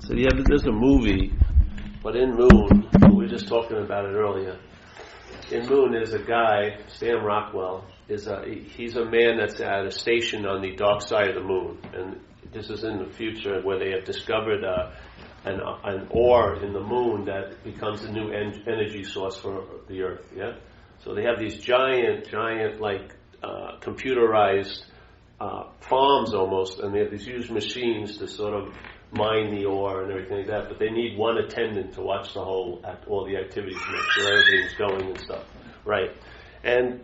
So there's a movie, but in Moon, we were just talking about it earlier. In Moon, there's a guy, Sam Rockwell. He's a man that's at a station on the dark side of the moon, and this is in the future where they have discovered an ore in the moon that becomes a new energy source for the Earth. Yeah, so they have these giant like computerized farms almost, and they have these huge machines to sort of mine the ore and everything like that. But they need one attendant to watch all the activities, make sure everything's going and stuff, right? And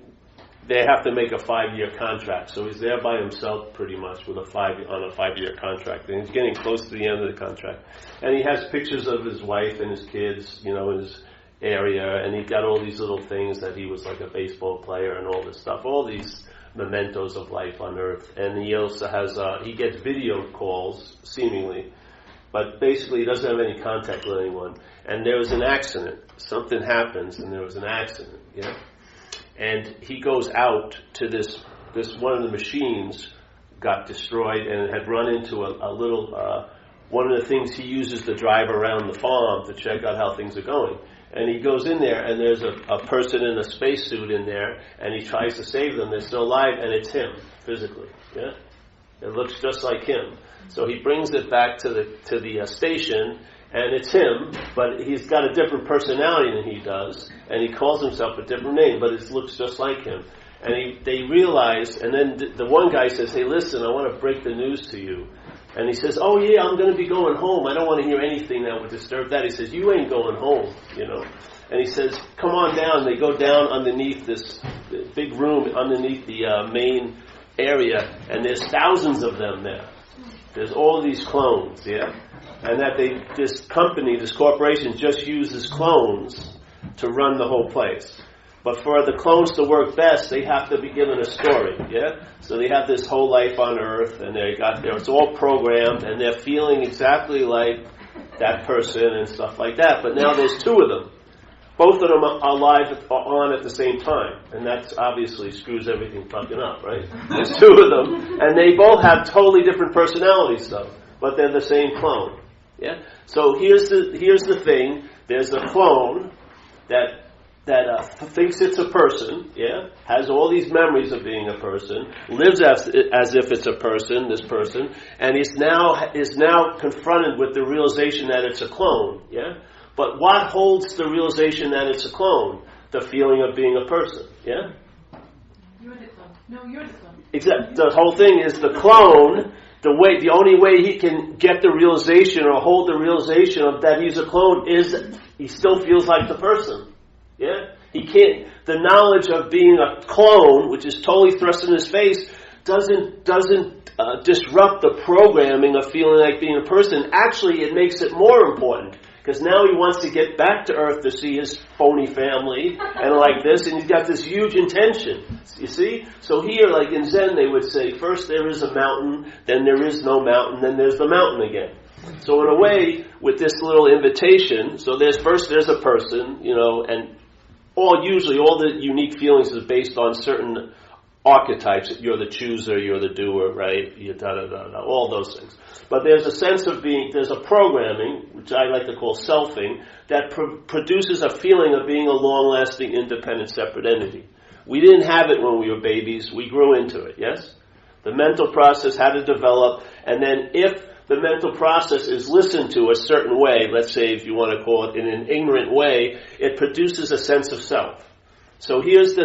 they have to make a 5-year contract. So he's there by himself pretty much with on a 5-year contract. And he's getting close to the end of the contract. And he has pictures of his wife and his kids, in his area. And he got all these little things that he was like a baseball player and all this stuff. All these mementos of life on Earth. And he also has, he gets video calls, seemingly. But basically he doesn't have any contact with anyone. And there was an accident. Something happens and there was an accident, And he goes out to this one of the machines got destroyed and it had run into a little, one of the things he uses to drive around the farm to check out how things are going. And he goes in there and there's a person in a spacesuit in there and he tries to save them. They're still alive and it's him, physically. It looks just like him. So he brings it back to the station. And it's him, but he's got a different personality than he does, and he calls himself a different name, but it looks just like him. And they realize, and then the one guy says, "Hey, listen, I want to break the news to you." And he says, "Oh yeah, I'm going to be going home. I don't want to hear anything that would disturb that." He says, "You ain't going home, And he says, "Come on down." They go down underneath this big room, underneath the main area, and there's thousands of them there. There's all these clones, And that this corporation just uses clones to run the whole place. But for the clones to work best, they have to be given a story, So they have this whole life on Earth, and it's all programmed, and they're feeling exactly like that person and stuff like that. But now there's two of them. Both of them are live on at the same time, and that obviously screws everything fucking up, right? There's two of them, and they both have totally different personalities, though, but they're the same clone. So here's the thing. There's a clone that thinks it's a person. Has all these memories of being a person. Lives as if it's a person. This person, and is now confronted with the realization that it's a clone. But what holds the realization that it's a clone? The feeling of being a person. You're the clone. No, you're the clone. Exactly. The whole thing is the clone. The only way he can get the realization or hold the realization of that he's a clone is he still feels like the person. He can't. The knowledge of being a clone, which is totally thrust in his face, doesn't disrupt the programming of feeling like being a person. Actually, it makes it more important. Because now he wants to get back to Earth to see his phony family and like this, and he's got this huge intention. You see? So here, like in Zen, they would say, first there is a mountain, then there is no mountain, then there's the mountain again. So in a way, with this little invitation, so there's a person, and usually all the unique feelings is based on certain archetypes. You're the chooser, you're the doer, right? All those things. But there's a sense of there's a programming, which I like to call selfing, that produces a feeling of being a long-lasting, independent, separate entity. We didn't have it when we were babies. We grew into it, yes? The mental process had to develop, and then if the mental process is listened to a certain way, let's say if you want to call it in an ignorant way, it produces a sense of self. So here's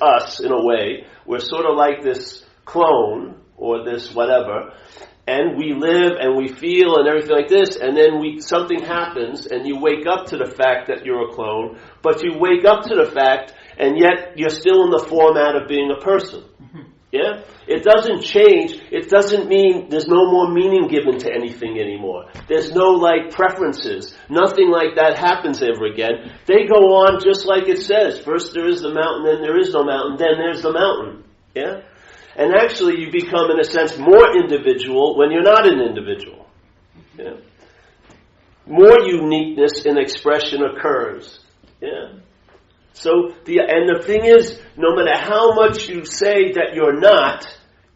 us, in a way. We're sort of like this clone, or this whatever, and we live and we feel and everything like this, and then something happens and you wake up to the fact that you're a clone, but you wake up to the fact and yet you're still in the format of being a person. It doesn't change. It doesn't mean there's no more meaning given to anything anymore. There's no preferences. Nothing like that happens ever again. They go on just like it says. First there is the mountain, then there is no mountain, then there's the mountain. And actually you become, in a sense, more individual when you're not an individual. More uniqueness in expression occurs. So the thing is, no matter how much you say that you're not,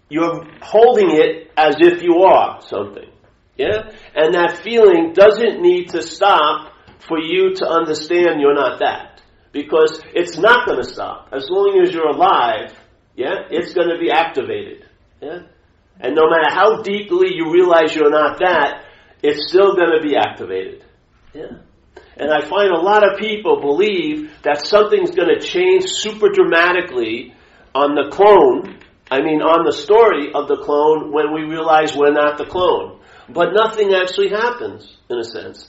you're holding it as if you are something. Yeah? And that feeling doesn't need to stop for you to understand you're not that. Because it's not going to stop. As long as you're alive, yeah, it's going to be activated. Yeah? And no matter how deeply you realize you're not that, it's still going to be activated. Yeah? And I find a lot of people believe that something's going to change super dramatically on the clone, on the story of the clone when we realize we're not the clone. But nothing actually happens, in a sense.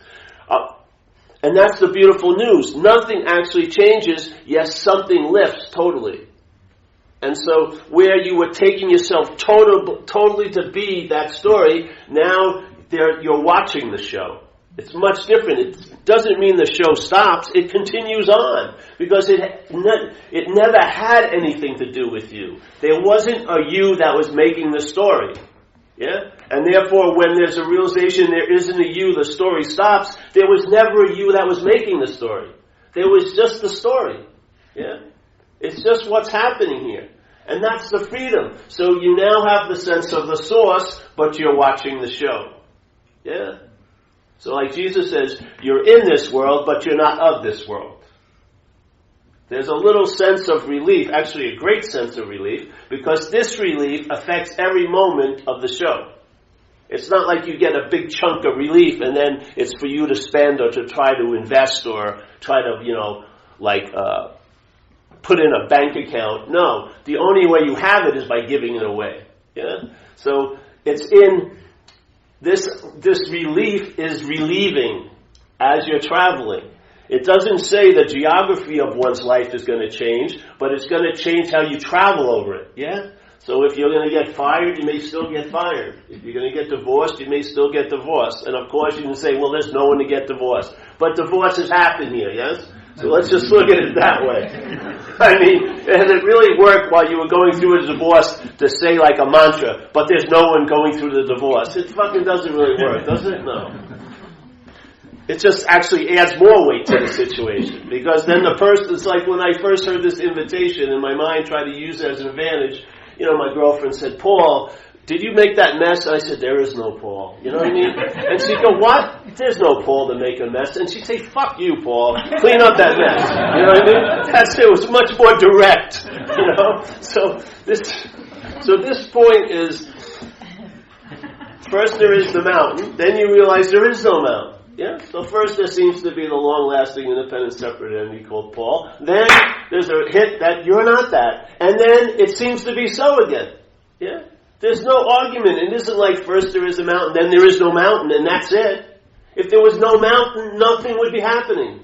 And that's the beautiful news. Nothing actually changes, yes, something lifts totally. And so where you were taking yourself totally to be that story, now you're watching the show. It's much different. It doesn't mean the show stops. It continues on. Because it never had anything to do with you. There wasn't a you that was making the story. Yeah? And therefore, when there's a realization there isn't a you, the story stops. There was never a you that was making the story. There was just the story. Yeah? It's just what's happening here. And that's the freedom. So you now have the sense of the source, but you're watching the show. Yeah? So like Jesus says, you're in this world, but you're not of this world. There's a little sense of relief, actually a great sense of relief, because this relief affects every moment of the show. It's not like you get a big chunk of relief and then it's for you to spend or to try to invest or try to, put in a bank account. No, the only way you have it is by giving it away. Yeah? So it's in this relief is relieving as you're traveling. It doesn't say the geography of one's life is going to change, but it's going to change how you travel over it. Yeah? So if you're going to get fired, you may still get fired. If you're going to get divorced, you may still get divorced. And of course you can say, well, there's no one to get divorced. But divorce has happened here, yes? So let's just look at it that way. Has it really worked while you were going through a divorce to say like a mantra, but there's no one going through the divorce? It fucking doesn't really work, does it? No. It just actually adds more weight to the situation. Because then the person, it's like when I first heard this invitation and my mind tried to use it as an advantage, my girlfriend said, Paul, did you make that mess? And I said, there is no Paul. You know what I mean? And she'd go, what? There's no Paul to make a mess. And she'd say, fuck you, Paul. Clean up that mess. You know what I mean? It was much more direct. So this point is, first there is the mountain, then you realize there is no mountain. Yeah? So first there seems to be the long-lasting, independent, separate entity called Paul. Then there's a hit that you're not that. And then it seems to be so again. Yeah? There's no argument. It isn't like first there is a mountain, then there is no mountain, and that's it. If there was no mountain, nothing would be happening.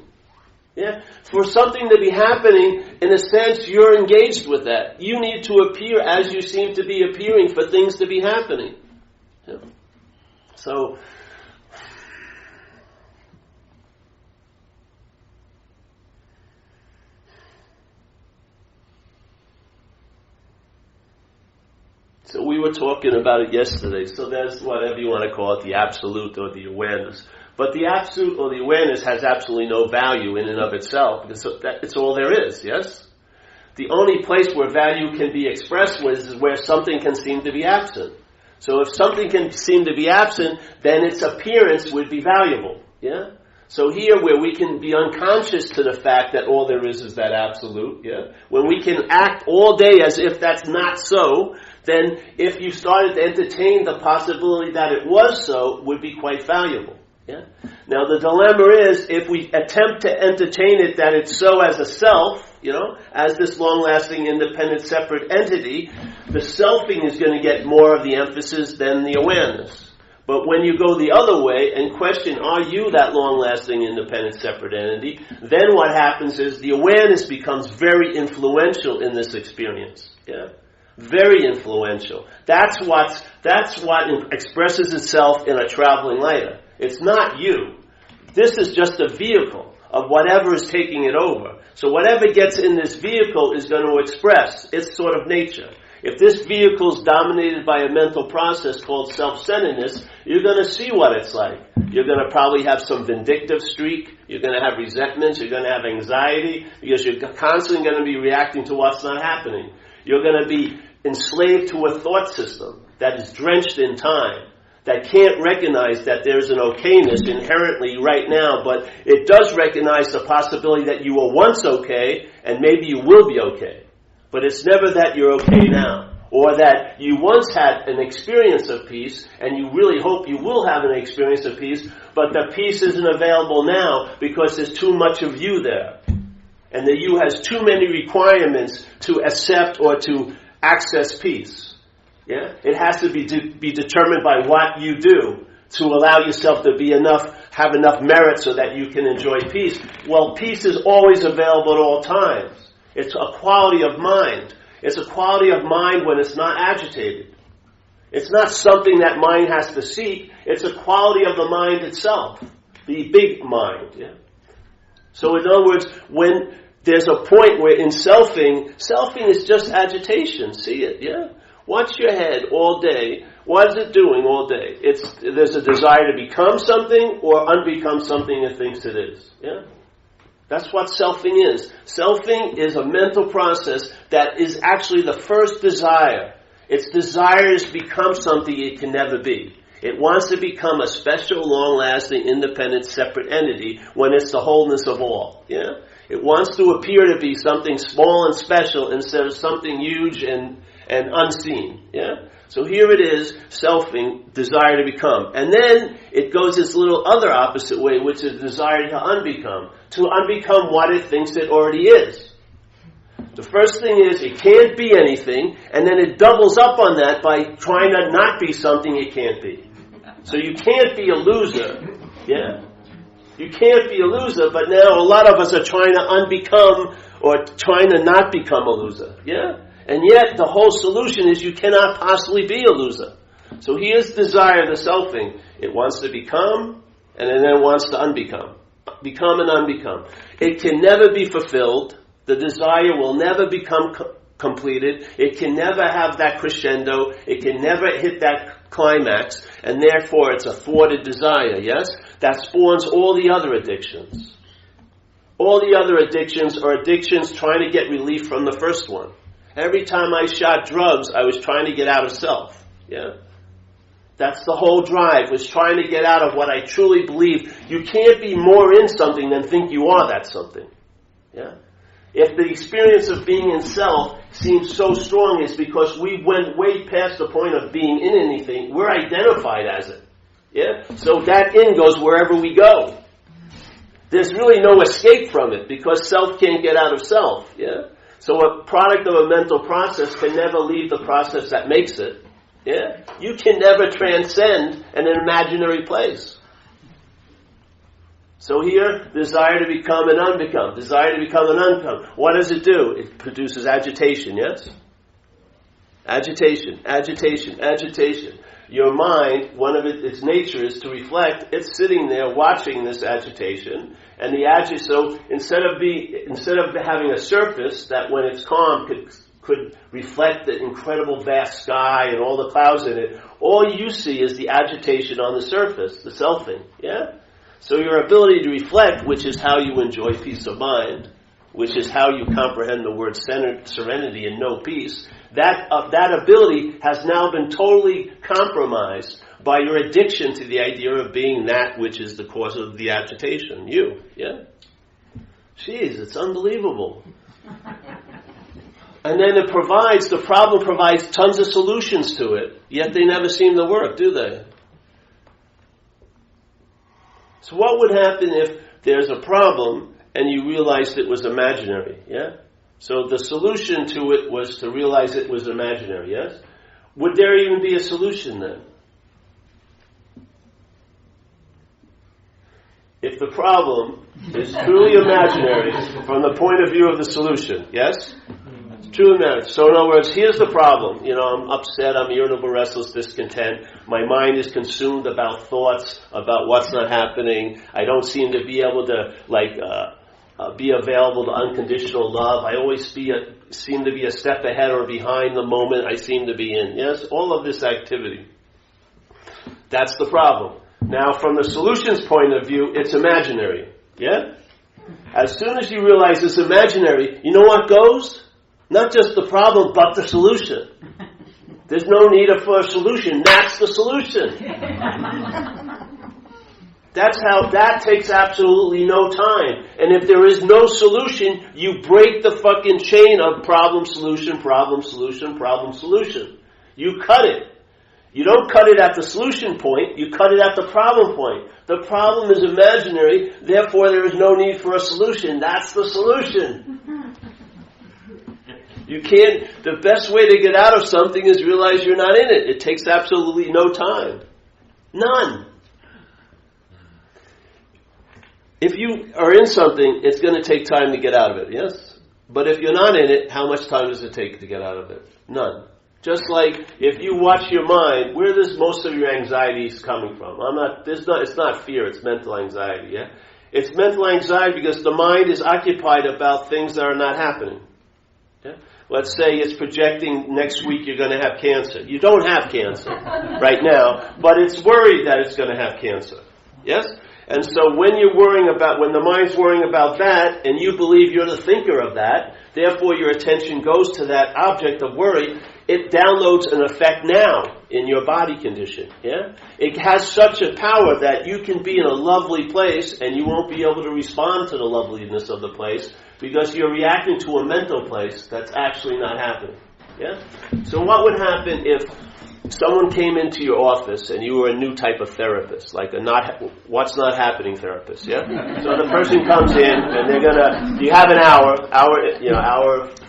Yeah? For something to be happening, in a sense, you're engaged with that. You need to appear as you seem to be appearing for things to be happening. Yeah? So we were talking about it yesterday. So there's whatever you want to call it, the absolute or the awareness. But the absolute or the awareness has absolutely no value in and of itself. Because it's all there is, yes? The only place where value can be expressed is where something can seem to be absent. So if something can seem to be absent, then its appearance would be valuable. Yeah? So here where we can be unconscious to the fact that all there is that absolute, yeah? When we can act all day as if that's not so, then if you started to entertain the possibility that it was so, would be quite valuable. Yeah? Now the dilemma is, if we attempt to entertain it that it's so as a self, as this long-lasting, independent, separate entity, the selfing is going to get more of the emphasis than the awareness. But when you go the other way and question, are you that long-lasting, independent, separate entity, then what happens is the awareness becomes very influential in this experience. Yeah? Very influential. That's what expresses itself in a traveling lighter. It's not you. This is just a vehicle of whatever is taking it over. So whatever gets in this vehicle is going to express its sort of nature. If this vehicle is dominated by a mental process called self-centeredness, you're going to see what it's like. You're going to probably have some vindictive streak. You're going to have resentments. You're going to have anxiety because you're constantly going to be reacting to what's not happening. You're going to be enslaved to a thought system that is drenched in time. that can't recognize that there's an okayness inherently right now, but it does recognize the possibility that you were once okay, and maybe you will be okay. But it's never that you're okay now. Or that you once had an experience of peace, and you really hope you will have an experience of peace, but the peace isn't available now because there's too much of you there. And the you has too many requirements to accept or to access peace. Yeah? It has to be determined by what you do to allow yourself to have enough merit so that you can enjoy peace. Well, peace is always available at all times. It's a quality of mind. It's a quality of mind when it's not agitated. It's not something that mind has to seek. It's a quality of the mind itself, the big mind. Yeah? So in other words, when there's a point where in selfing is just agitation. See it, yeah? Watch your head all day. What is it doing all day? There's a desire to become something or unbecome something it thinks it is. Yeah? That's what selfing is. Selfing is a mental process that is actually the first desire. Its desire is to become something it can never be. It wants to become a special, long-lasting, independent, separate entity when it's the wholeness of all. Yeah? It wants to appear to be something small and special instead of something huge and unseen. Yeah? So here it is, selfing, desire to become. And then it goes this little other opposite way, which is desire to unbecome. To unbecome what it thinks it already is. The first thing is it can't be anything, and then it doubles up on that by trying to not be something it can't be. So you can't be a loser. Yeah? You can't be a loser, but now a lot of us are trying to unbecome or trying to not become a loser. Yeah? And yet, the whole solution is you cannot possibly be a loser. So here's desire, the selfing. It wants to become, and then it wants to unbecome. Become and unbecome. It can never be fulfilled. The desire will never become completed. It can never have that crescendo. It can never hit that climax. And therefore, it's a thwarted desire, yes? That spawns all the other addictions. All the other addictions are addictions trying to get relief from the first one. Every time I shot drugs, I was trying to get out of self. Yeah? That's the whole drive, was trying to get out of what I truly believe. You can't be more in something than think you are that something. Yeah? If the experience of being in self seems so strong, it's because we went way past the point of being in anything. We're identified as it. Yeah? So that in goes wherever we go. There's really no escape from it because self can't get out of self. Yeah? So a product of a mental process can never leave the process that makes it. Yeah? You can never transcend an imaginary place. So here, desire to become and unbecome. Desire to become and unbecome. What does it do? It produces agitation, yes? Agitation, agitation, agitation. Your mind, one of its nature is to reflect. It's sitting there watching this agitation. And so instead of having a surface that when it's calm could reflect the incredible vast sky and all the clouds in it, all you see is the agitation on the surface, the selfing. Yeah? So your ability to reflect, which is how you enjoy peace of mind, which is how you comprehend the word serenity and know peace, that ability has now been totally compromised by your addiction to the idea of being that which is the cause of the agitation. You. Yeah? Jeez, it's unbelievable. And then the problem provides tons of solutions to it, yet they never seem to work, do they? So what would happen if there's a problem and you realized it was imaginary, yeah? So the solution to it was to realize it was imaginary, yes? Would there even be a solution then? If the problem is truly imaginary from the point of view of the solution, yes? True marriage. So in other words, here's the problem. I'm upset, I'm irritable, restless, discontent. My mind is consumed about thoughts, about what's not happening. I don't seem to be able to, be available to unconditional love. I always seem to be a step ahead or behind the moment I seem to be in. Yes? All of this activity. That's the problem. Now, from the solution's point of view, it's imaginary. Yeah? As soon as you realize it's imaginary, you know what goes? Not just the problem, but the solution. There's no need for a solution. That's the solution. That takes absolutely no time. And if there is no solution, you break the fucking chain of problem, solution, problem, solution, problem, solution. You cut it. You don't cut it at the solution point, you cut it at the problem point. The problem is imaginary, therefore there is no need for a solution. That's the solution. You can't, the best way to get out of something is realize you're not in it. It takes absolutely no time. None. If you are in something, it's going to take time to get out of it, yes? But if you're not in it, how much time does it take to get out of it? None. Just like if you watch your mind, where does most of your anxieties coming from? It's not fear, it's mental anxiety, yeah? It's mental anxiety because the mind is occupied about things that are not happening. Yeah? Let's say it's projecting next week you're going to have cancer. You don't have cancer right now, but it's worried that it's going to have cancer. Yes? And so when the mind's worrying about that, and you believe you're the thinker of that, therefore your attention goes to that object of worry, it downloads an effect now in your body condition. Yeah? It has such a power that you can be in a lovely place and you won't be able to respond to the loveliness of the place because you're reacting to a mental place that's actually not happening. Yeah? So what would happen if someone came into your office and you were a new type of therapist, like what's not happening therapist, yeah? So the person comes in and you have an hour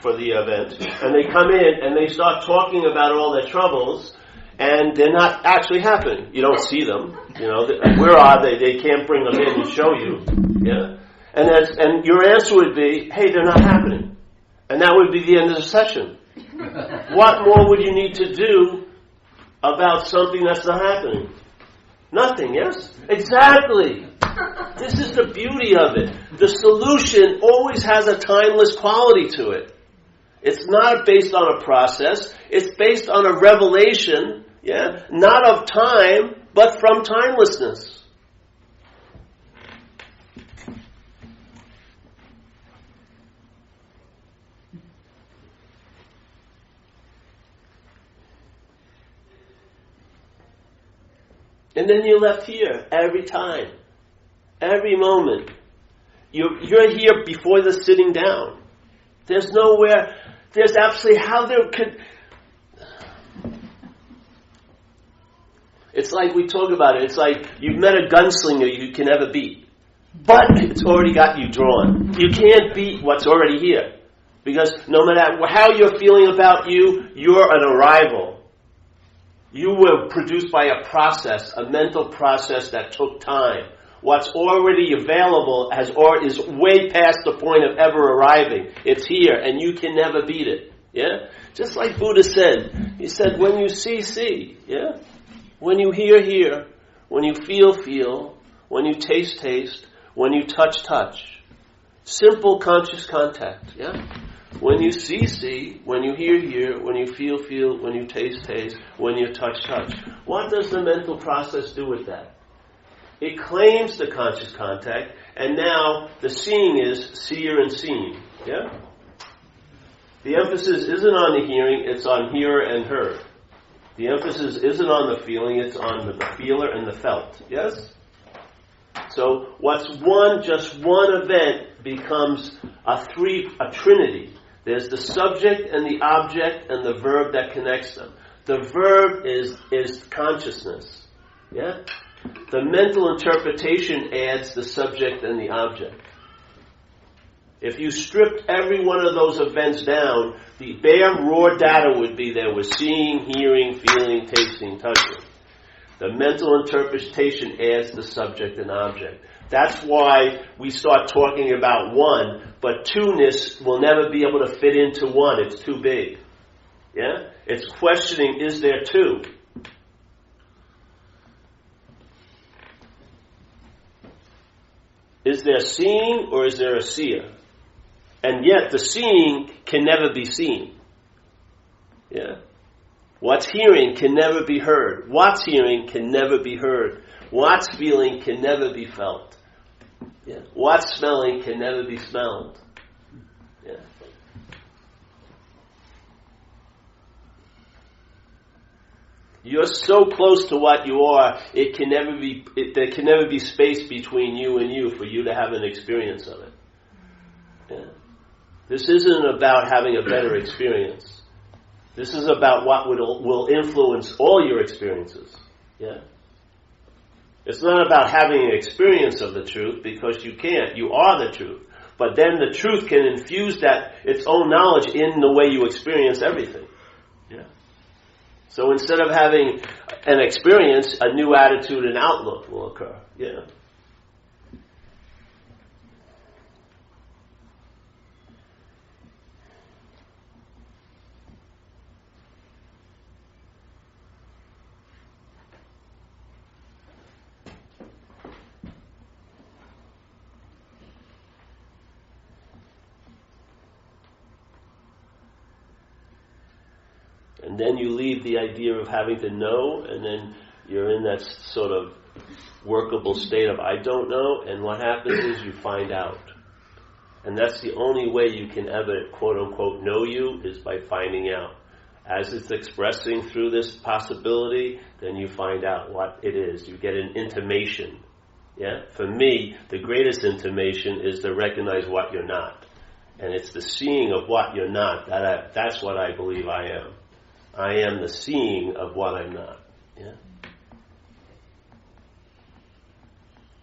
for the event, and they come in and they start talking about all their troubles, and they're not actually happening. You don't see them, where are they? They can't bring them in and show you, yeah? And your answer would be, hey, they're not happening. And that would be the end of the session. What more would you need to do about something that's not happening? Nothing, yes? Exactly. This is the beauty of it. The solution always has a timeless quality to it. It's not based on a process. It's based on a revelation, yeah? Not of time, but from timelessness. And then you're left here every time, every moment. You're here before the sitting down. There's nowhere, there's absolutely how there could... It's like we talk about it, it's like you've met a gunslinger you can never beat. But it's already got you drawn. You can't beat what's already here. Because no matter how you're feeling about you, you're an arrival. You were produced by a process, a mental process that took time. What's already available is way past the point of ever arriving. It's here, and you can never beat it. Yeah? Just like Buddha said. He said, when you see, see. Yeah? When you hear. When you feel. When you taste. When you touch. Simple conscious contact. Yeah? When you see, when you hear, when you feel, when you taste, when you touch. What does the mental process do with that? It claims the conscious contact, and now the seeing is seer and seen. Yeah? The emphasis isn't on the hearing, it's on hearer and heard. The emphasis isn't on the feeling, it's on the feeler and the felt. Yes? So what's just one event becomes a trinity. There's the subject and the object and the verb that connects them. The verb is consciousness. Yeah? The mental interpretation adds the subject and the object. If you stripped every one of those events down, the bare raw data would be there was seeing, hearing, feeling, tasting, touching. The mental interpretation adds the subject and object. That's why we start talking about one, but two-ness will never be able to fit into one. It's too big. Yeah? It's questioning, is there two? Is there seeing or is there a seer? And yet the seeing can never be seen. Yeah? What's hearing can never be heard. What's hearing can never be heard. What's feeling can never be felt. Yeah. What's smelling can never be smelled. Yeah. You're so close to what you are, there can never be space between you and you for you to have an experience of it. Yeah. This isn't about having a better experience. This is about what will influence all your experiences. Yeah. It's not about having an experience of the truth, because you can't. You are the truth. But then the truth can infuse its own knowledge in the way you experience everything. Yeah. So instead of having an experience, a new attitude and outlook will occur. Yeah. And then you leave the idea of having to know, and then you're in that sort of workable state of I don't know, and what happens is you find out. And that's the only way you can ever, quote unquote, know you, is by finding out. As it's expressing through this possibility, then you find out what it is. You get an intimation. Yeah? For me, the greatest intimation is to recognize what you're not. And it's the seeing of what you're not. That's what I believe I am. I am the seeing of what I'm not. Yeah?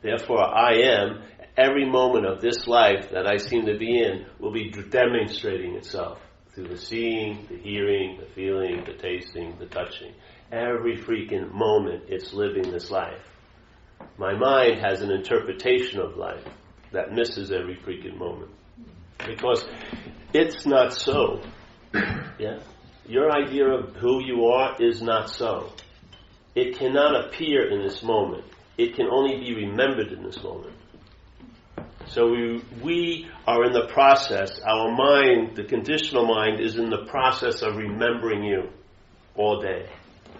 Therefore, I am, every moment of this life that I seem to be in will be demonstrating itself through the seeing, the hearing, the feeling, the tasting, the touching. Every freaking moment it's living this life. My mind has an interpretation of life that misses every freaking moment. Because it's not so. Yeah? Your idea of who you are is not so. It cannot appear in this moment. It can only be remembered in this moment. So we are in the process, our mind, the conditional mind, is in the process of remembering you all day.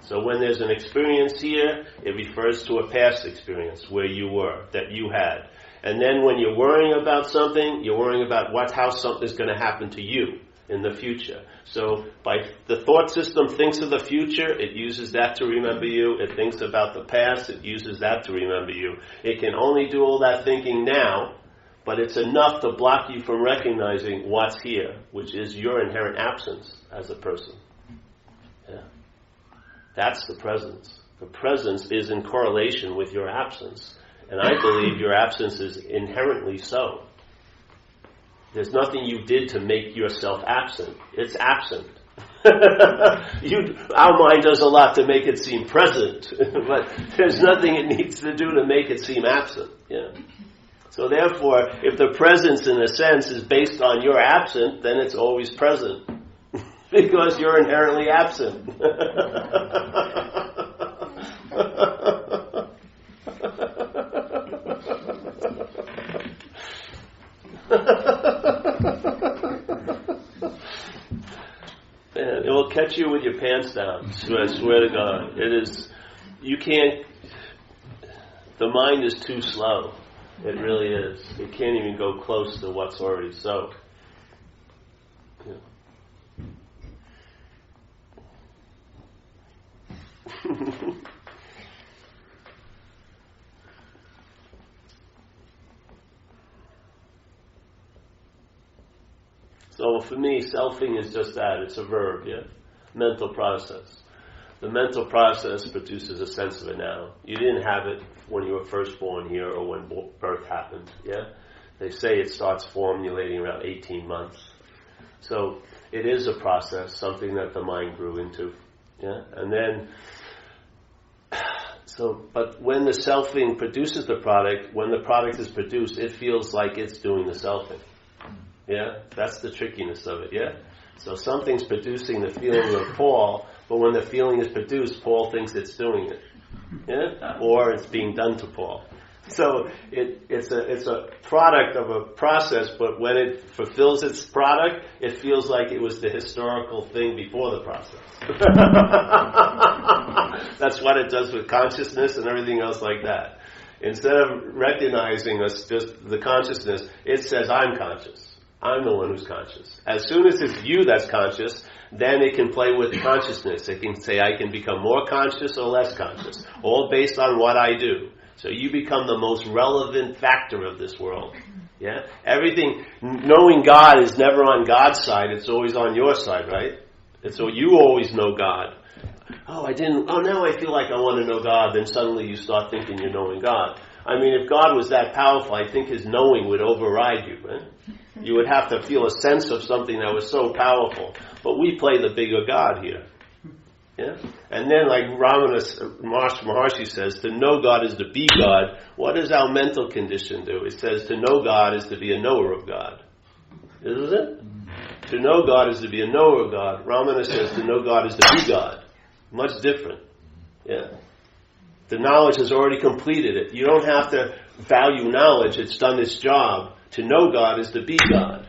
So when there's an experience here, it refers to a past experience where you were, that you had. And then when you're worrying about something, you're worrying about how something's going to happen to you in the future. So by the thought system thinks of the future, it uses that to remember you. It thinks about the past, it uses that to remember you. It can only do all that thinking now, but it's enough to block you from recognizing what's here, which is your inherent absence as a person. Yeah. That's the presence. The presence is in correlation with your absence. And I believe your absence is inherently so. There's nothing you did to make yourself absent. It's absent. Our mind does a lot to make it seem present, but there's nothing it needs to do to make it seem absent. Yeah. So therefore, if the presence in a sense is based on your absent, then it's always present. Because you're inherently absent. Man, it will catch you with your pants down. I swear to God. It is, you can't, the mind is too slow. It really is. It can't even go close to what's already so. Yeah. So for me, selfing is just that. It's a verb, yeah? Mental process. The mental process produces a sense of it now. You didn't have it when you were first born here or when birth happened, yeah? They say it starts formulating around 18 months. So it is a process, something that the mind grew into, yeah? And then, but when the selfing produces the product, when the product is produced, it feels like it's doing the selfing. Yeah, that's the trickiness of it, yeah? So something's producing the feeling of Paul, but when the feeling is produced, Paul thinks it's doing it. Yeah? Or it's being done to Paul. So it's a product of a process, but when it fulfills its product, it feels like it was the historical thing before the process. That's what it does with consciousness and everything else like that. Instead of recognizing us, just the consciousness, it says, I'm conscious. I'm the one who's conscious. As soon as it's you that's conscious, then it can play with consciousness. It can say I can become more conscious or less conscious, all based on what I do. So you become the most relevant factor of this world. Yeah? Everything, knowing God is never on God's side, it's always on your side, right? And so you always know God. Now I feel like I want to know God, then suddenly you start thinking you're knowing God. I mean, if God was that powerful, I think his knowing would override you, right? You would have to feel a sense of something that was so powerful. But we play the bigger God here. Yeah? And then, like Maharshi says, to know God is to be God. What does our mental condition do? It says to know God is to be a knower of God. Isn't it? To know God is to be a knower of God. Ramana says to know God is to be God. Much different. Yeah. The knowledge has already completed it. You don't have to value knowledge. It's done its job. To know God is to be God.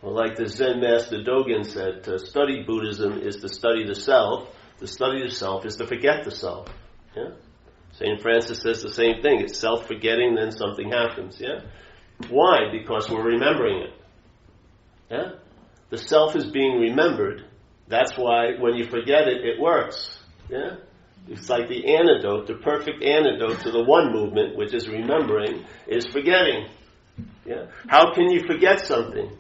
Well, like the Zen master Dogen said, to study Buddhism is to study the self. To study the self is to forget the self. Yeah? St. Francis says the same thing. It's self-forgetting, then something happens. Yeah? Why? Because we're remembering it. Yeah? The self is being remembered. That's why when you forget it, it works. Yeah? It's like the antidote, the perfect antidote to the one movement, which is remembering, is forgetting. Yeah? How can you forget something?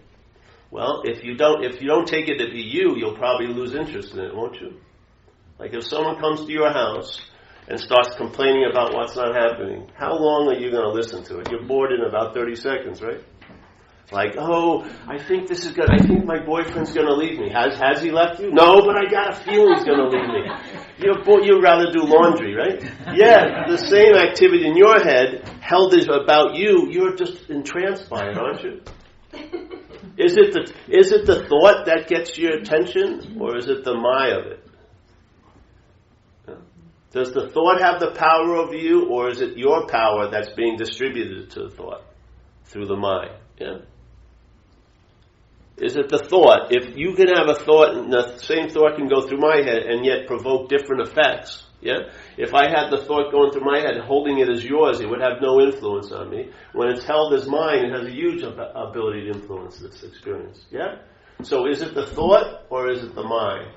Well, if you don't take it to be you, you'll probably lose interest in it, won't you? Like if someone comes to your house and starts complaining about what's not happening, how long are you going to listen to it? You're bored in about 30 seconds, right? Like, I think my boyfriend's going to leave me. Has he left you? No, but I got a feeling he's going to leave me. You'd rather do laundry, right? Yeah, the same activity in your head held is about you. You're just entranced by it, aren't you? Is it the thought that gets your attention, or is it the Maya of it? Does the thought have the power over you, or is it your power that's being distributed to the thought through the mind? Yeah. Is it the thought? If you can have a thought, and the same thought can go through my head and yet provoke different effects. Yeah. If I had the thought going through my head, holding it as yours, it would have no influence on me. When it's held as mine, it has a huge ability to influence this experience. Yeah. So is it the thought or is it the mind?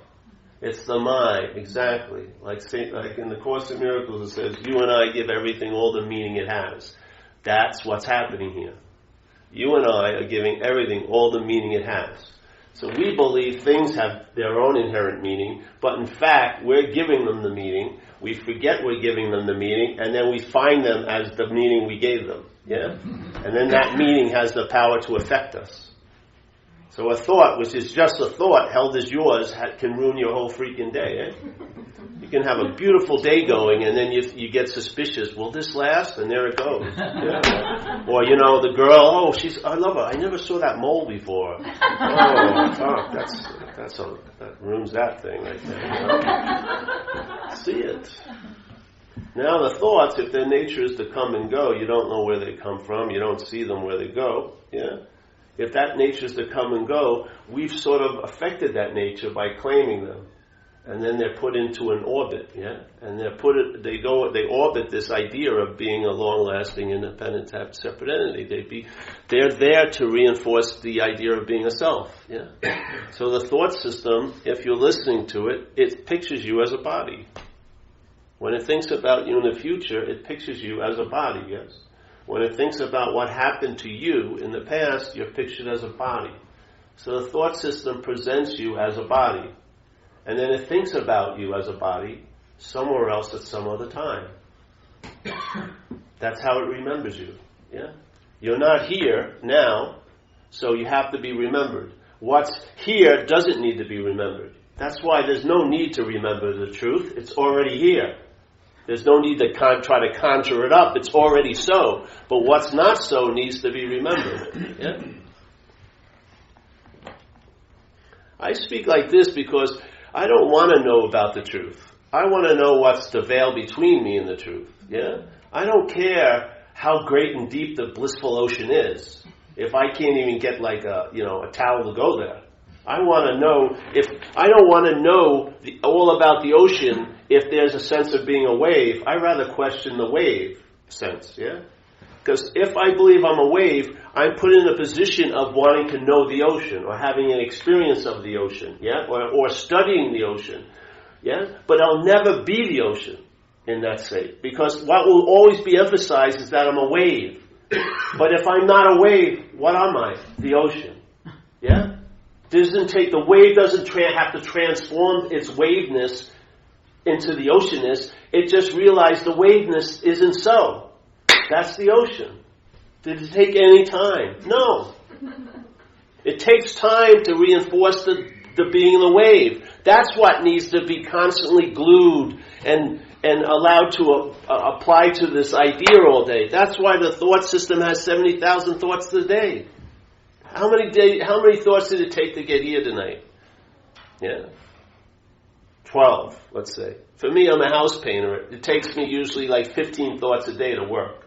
It's the mind, exactly. Like in the Course in Miracles, it says, you and I give everything all the meaning it has. That's what's happening here. You and I are giving everything all the meaning it has. So we believe things have their own inherent meaning, but in fact, we're giving them the meaning. We forget we're giving them the meaning, and then we find them as the meaning we gave them. Yeah? And then that meaning has the power to affect us. So a thought, which is just a thought held as yours, can ruin your whole freaking day. Eh? You can have a beautiful day going, and then you get suspicious. Will this last? And there it goes. Yeah. Or the girl. I love her. I never saw that mole before. That ruins that thing right there. See it. Now the thoughts, if their nature is to come and go, you don't know where they come from. You don't see them where they go. Yeah. If that nature is to come and go, we've sort of affected that nature by claiming them. And then they're put into an orbit, yeah? And they orbit this idea of being a long-lasting, independent, separate entity. They're there to reinforce the idea of being a self, yeah? So the thought system, if you're listening to it, it pictures you as a body. When it thinks about you in the future, it pictures you as a body, yes? When it thinks about what happened to you in the past, you're pictured as a body. So the thought system presents you as a body. And then it thinks about you as a body somewhere else at some other time. That's how it remembers you. Yeah? You're not here now, so you have to be remembered. What's here doesn't need to be remembered. That's why there's no need to remember the truth. It's already here. There's no need to try to conjure it up. It's already so. But what's not so needs to be remembered. Yeah? I speak like this because I don't want to know about the truth. I want to know what's the veil between me and the truth. Yeah? I don't care how great and deep the blissful ocean is if I can't even get like a towel to go there. I want to know I don't want to know all about the ocean if there's a sense of being a wave. I rather question the wave sense, yeah? Because if I believe I'm a wave, I'm put in a position of wanting to know the ocean, or having an experience of the ocean, yeah, or studying the ocean, yeah. But I'll never be the ocean in that state, because what will always be emphasized is that I'm a wave. But if I'm not a wave, what am I? The ocean, yeah. The wave doesn't have to transform its waveness into the oceanness. It just realized the waveness isn't so. That's the ocean. Did it take any time? No. It takes time to reinforce the being the wave. That's what needs to be constantly glued and allowed to apply to this idea all day. That's why the thought system has 70,000 thoughts a day. How many thoughts did it take to get here tonight? Yeah. 12, let's say. For me, I'm a house painter. It takes me usually like 15 thoughts a day to work.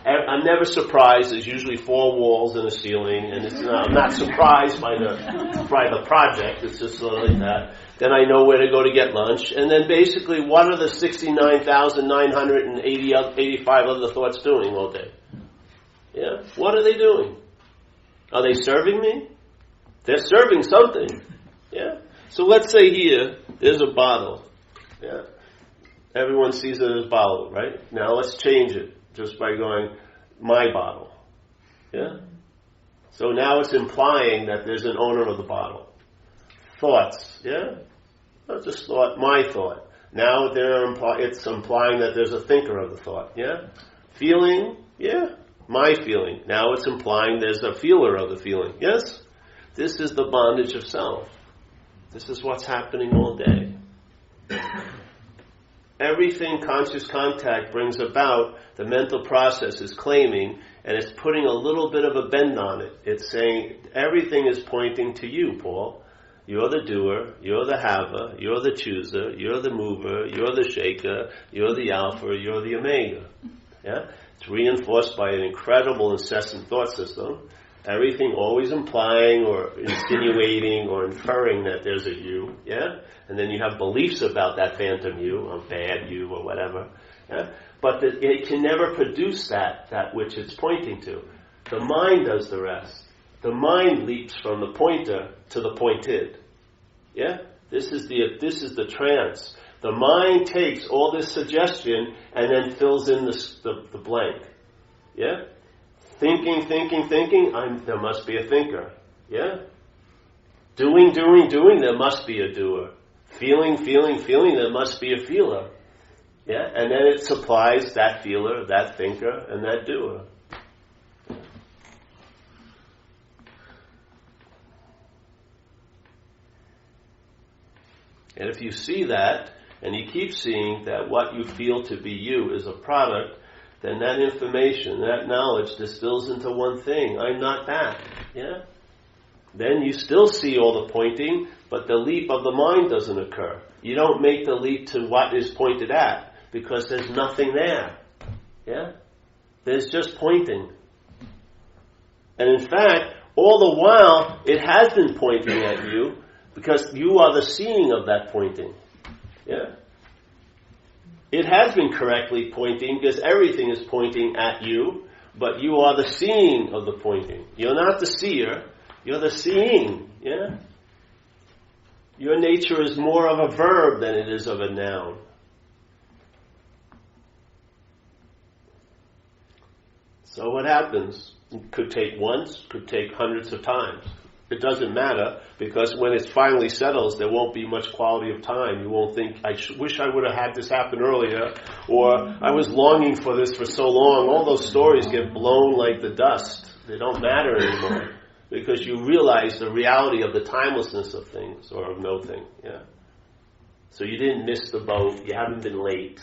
I'm never surprised. There's usually 4 walls and a ceiling, and I'm not surprised by the project. It's just sort of like that. Then I know where to go to get lunch. And then basically, what are the 69,985 other thoughts doing all day? Yeah? What are they doing? Are they serving me? They're serving something. Yeah? So let's say here, there's a bottle. Yeah? Everyone sees it as a bottle, right? Now let's change it just by going, my bottle. Yeah? So now it's implying that there's an owner of the bottle. Thoughts, yeah? Not just thought, my thought. Now it's implying that there's a thinker of the thought, yeah? Feeling, yeah? My feeling. Now it's implying there's a feeler of the feeling, yes? This is the bondage of self. This is what's happening all day. Everything conscious contact brings about, the mental process is claiming, and it's putting a little bit of a bend on it. It's saying, everything is pointing to you, Paul. You're the doer, you're the haver, you're the chooser, you're the mover, you're the shaker, you're the alpha, you're the omega. Yeah? It's reinforced by an incredible incessant thought system. Everything always implying or insinuating or inferring that there's a you, yeah? And then you have beliefs about that phantom you, or bad you, or whatever. Yeah? But it can never produce that which it's pointing to. The mind does the rest. The mind leaps from the pointer to the pointed. Yeah? This is the trance. The mind takes all this suggestion and then fills in the blank. Yeah? Thinking, there must be a thinker. Yeah? Doing, there must be a doer. Feeling, there must be a feeler. Yeah? And then it supplies that feeler, that thinker, and that doer. And if you see that, and you keep seeing that what you feel to be you is a product, then that information, that knowledge distills into one thing. I'm not that. Yeah? Then you still see all the pointing, but the leap of the mind doesn't occur. You don't make the leap to what is pointed at, because there's nothing there. Yeah? There's just pointing. And in fact, all the while, it has been pointing at you, because you are the seeing of that pointing. Yeah? It has been correctly pointing because everything is pointing at you, but you are the seeing of the pointing. You're not the seer, you're the seeing. Yeah? Your nature is more of a verb than it is of a noun. So what happens? It could take once, could take hundreds of times. It doesn't matter, because when it finally settles, there won't be much quality of time. You won't think, wish I would have had this happen earlier, or I was longing for this for so long. All those stories get blown like the dust. They don't matter anymore, because you realize the reality of the timelessness of things, or of no thing. Yeah. So you didn't miss the boat. You haven't been late.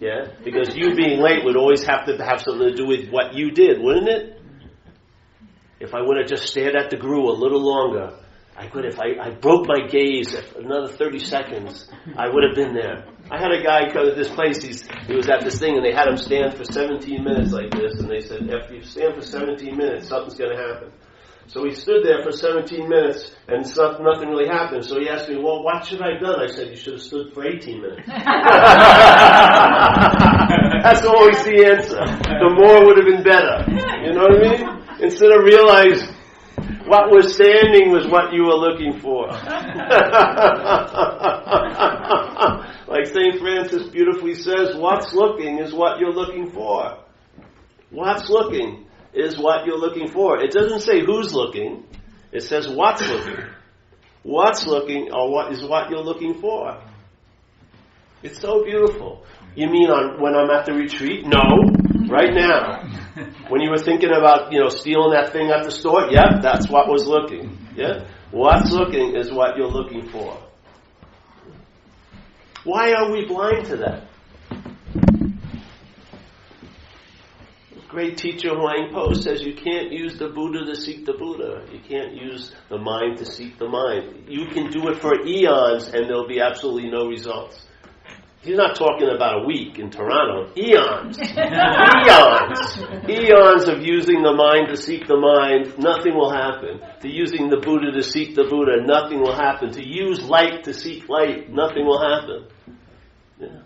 Yeah? Because you being late would always have to have something to do with what you did, wouldn't it? If I would have just stared at the GRU a little longer, if I broke my gaze at another 30 seconds, I would have been there. I had a guy come to this place, he was at this thing, and they had him stand for 17 minutes like this, and they said, if you stand for 17 minutes, something's going to happen. So he stood there for 17 minutes, and nothing really happened. So he asked me, well, what should I have done? I said, you should have stood for 18 minutes. That's always the answer. The more would have been better. You know what I mean? Instead of realize what was standing was what you were looking for. Like St. Francis beautifully says, what's looking is what you're looking for. What's looking is what you're looking for. It doesn't say who's looking. It says what's looking. What's looking or what is what you're looking for. It's so beautiful. You mean when I'm at the retreat? No. Right now. When you were thinking about, stealing that thing at the store? Yep, that's what was looking. Yeah? What's looking is what you're looking for. Why are we blind to that? Great teacher Huang Po says you can't use the Buddha to seek the Buddha. You can't use the mind to seek the mind. You can do it for eons and there'll be absolutely no results. He's not talking about a week in Toronto. Eons. Eons. Eons of using the mind to seek the mind, nothing will happen. To using the Buddha to seek the Buddha, nothing will happen. To use light to seek light, nothing will happen. Yeah.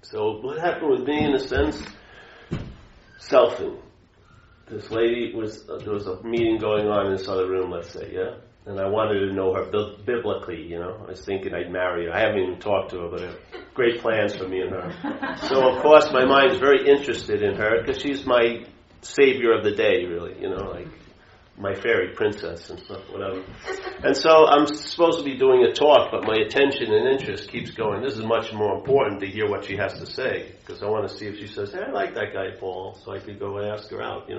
So what happened with me, in a sense, selfing. This lady there was a meeting going on in this other room, let's say, yeah? And I wanted to know her biblically, I was thinking I'd marry her. I haven't even talked to her, but I have great plans for me and her. So, of course, my mind's very interested in her, because she's my savior of the day, really, like my fairy princess and stuff, whatever. And so I'm supposed to be doing a talk, but my attention and interest keeps going. This is much more important to hear what she has to say, because I want to see if she says, hey, I like that guy, Paul, so I could go and ask her out,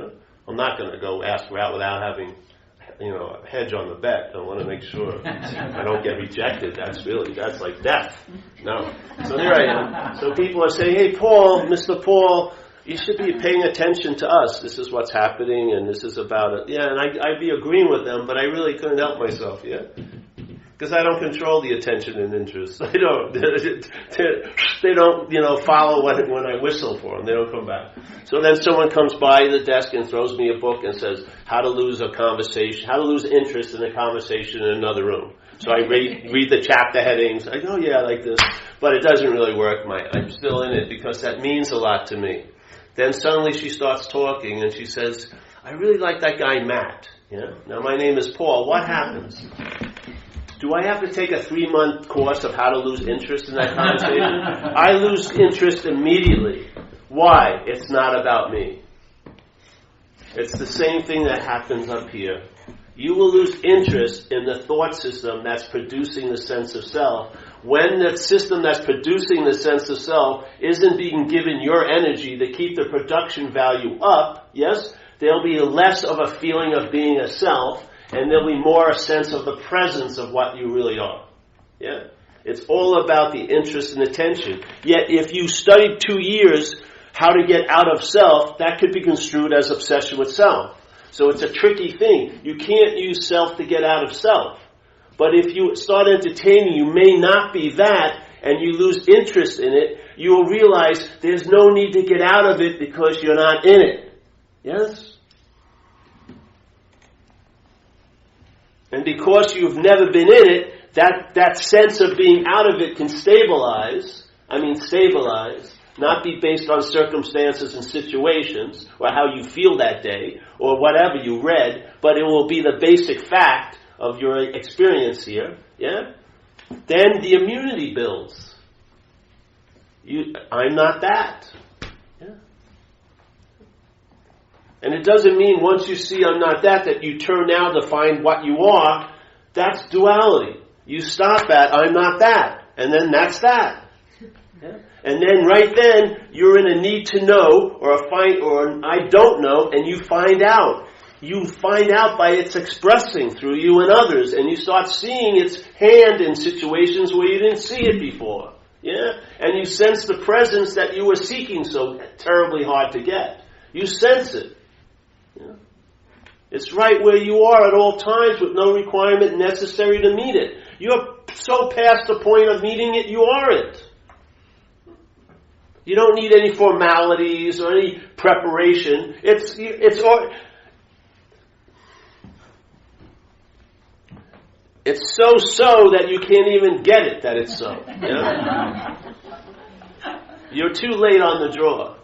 I'm not going to go ask her out without having, a hedge on the bet. I want to make sure I don't get rejected. That's like death. No. So there I am. So people are saying, hey, Paul, Mr. Paul, you should be paying attention to us. This is what's happening, and this is about it. Yeah, and I'd be agreeing with them, but I really couldn't help myself, yeah? Because I don't control the attention and interest. They don't. They don't, follow when I whistle for them. They don't come back. So then someone comes by the desk and throws me a book and says, how to lose interest in a conversation in another room. So I read the chapter headings. I go, yeah, I like this. But it doesn't really work. I'm still in it because that means a lot to me. Then suddenly she starts talking and she says, I really like that guy Matt. Yeah? Now my name is Paul. What happens? Do I have to take a 3-month course of how to lose interest in that conversation? I lose interest immediately. Why? It's not about me. It's the same thing that happens up here. You will lose interest in the thought system that's producing the sense of self when the system that's producing the sense of self isn't being given your energy to keep the production value up. Yes? There'll be less of a feeling of being a self, and there'll be more a sense of the presence of what you really are. Yeah? It's all about the interest and attention. Yet if you studied 2 years how to get out of self, that could be construed as obsession with self. So it's a tricky thing. You can't use self to get out of self. But if you start entertaining, you may not be that, and you lose interest in it, you will realize there's no need to get out of it because you're not in it. Yes? And because you've never been in it, that sense of being out of it can stabilize, not be based on circumstances and situations, or how you feel that day, or whatever you read, but it will be the basic fact of your experience here, yeah? Then the immunity builds. I'm not that. Yeah? And it doesn't mean once you see I'm not that you turn now to find what you are. That's duality. You stop at I'm not that, and then that's that. Yeah? And then right then, you're in a need to know, or an I don't know, and you find out. You find out by its expressing through you and others, and you start seeing its hand in situations where you didn't see it before. Yeah? And you sense the presence that you were seeking so terribly hard to get. You sense it. Yeah? It's right where you are at all times with no requirement necessary to meet it. You're so past the point of meeting it, you are it. You don't need any formalities or any preparation. It's so that you can't even get it that it's so. You know? You're too late on the draw.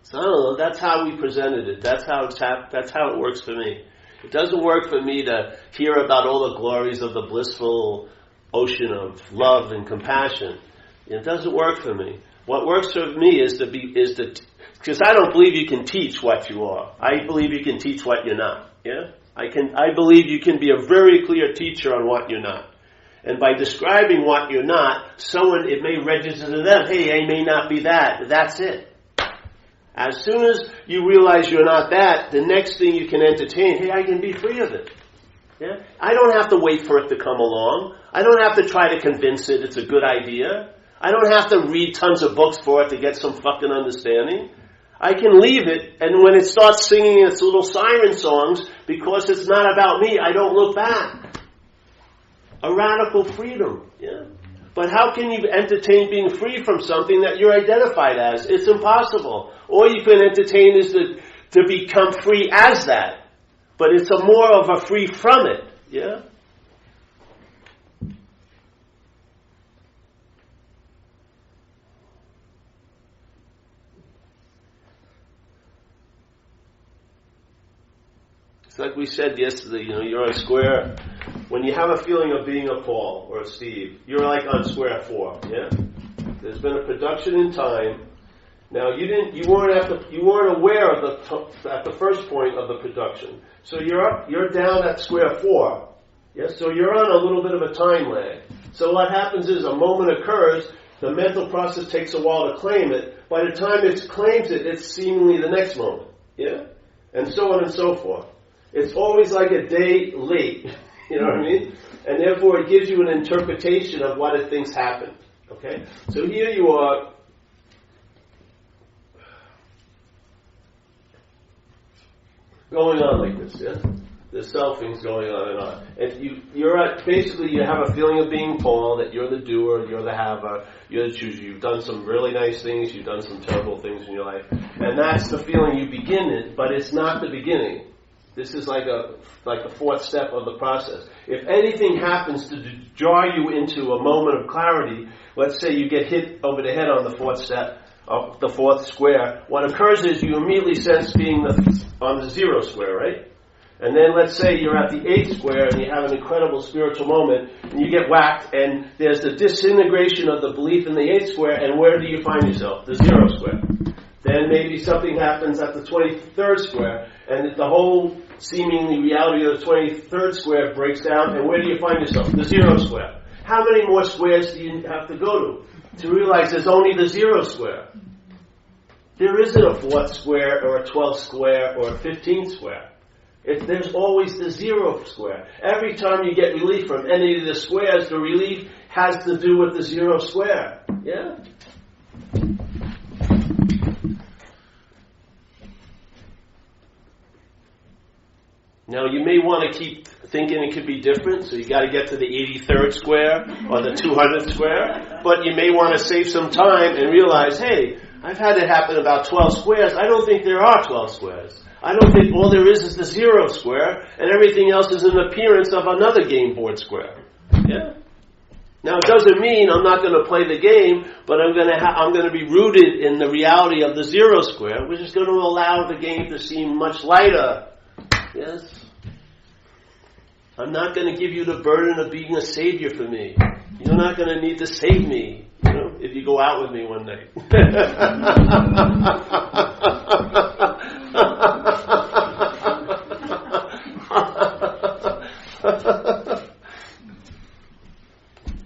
So I don't know. That's how we presented it. That's how it works for me. It doesn't work for me to hear about all the glories of the blissful ocean of love and compassion. It doesn't work for me. What works for me is because I don't believe you can teach what you are. I believe you can teach what you're not. Yeah? I believe you can be a very clear teacher on what you're not. And by describing what you're not, it may register to them, hey, I may not be that. That's it. As soon as you realize you're not that, the next thing you can entertain, hey, I can be free of it. Yeah? I don't have to wait for it to come along. I don't have to try to convince it it's a good idea. I don't have to read tons of books for it to get some fucking understanding. I can leave it, and when it starts singing its little siren songs, because it's not about me, I don't look back. A radical freedom. Yeah? But how can you entertain being free from something that you're identified as? It's impossible. All you can entertain is to become free as that. But it's more of a free from it. Yeah? It's like we said yesterday, you're on a square. When you have a feeling of being a Paul or a Steve, you're like on square 4, yeah? There's been a production in time. Now you weren't aware of at the first point of the production. So you're down at square 4. Yeah? So you're on a little bit of a time lag. So what happens is a moment occurs, the mental process takes a while to claim it. By the time it claims it, it's seemingly the next moment. Yeah? And so on and so forth. It's always like a day late. You know what I mean? And therefore it gives you an interpretation of what it thinks happened. Okay? So here you are. Going on like this, yeah? The selfing's going on and on. And basically you have a feeling of being Paul, that you're the doer, you're the haver, you're the chooser. You've done some really nice things, you've done some terrible things in your life. And that's the feeling you begin it, but it's not the beginning. This is like the fourth step of the process. If anything happens to draw you into a moment of clarity, let's say you get hit over the head on the fourth step of the fourth square, what occurs is you immediately sense being on the 0 square, right? And then let's say you're at the 8th square and you have an incredible spiritual moment and you get whacked and there's the disintegration of the belief in the 8th square, and where do you find yourself? The 0 square. Then maybe something happens at the 23rd square, and the whole seemingly reality of the 23rd square breaks down, and where do you find yourself? The 0 square. How many more squares do you have to go to realize there's only the 0 square? There isn't a 4th square, or a 12th square, or a 15th square. There's always the 0 square. Every time you get relief from any of the squares, the relief has to do with the 0 square. Yeah? Now, you may want to keep thinking it could be different, so you got to get to the 83rd square or the 200th square, but you may want to save some time and realize, hey, I've had it happen about 12 squares. I don't think there are 12 squares. I don't think all there is the 0 square, and everything else is an appearance of another game board square. Yeah? Now, it doesn't mean I'm not going to play the game, but I'm going to be rooted in the reality of the 0 square, which is going to allow the game to seem much lighter. Yes? I'm not going to give you the burden of being a savior for me. You're not going to need to save me, if you go out with me one night.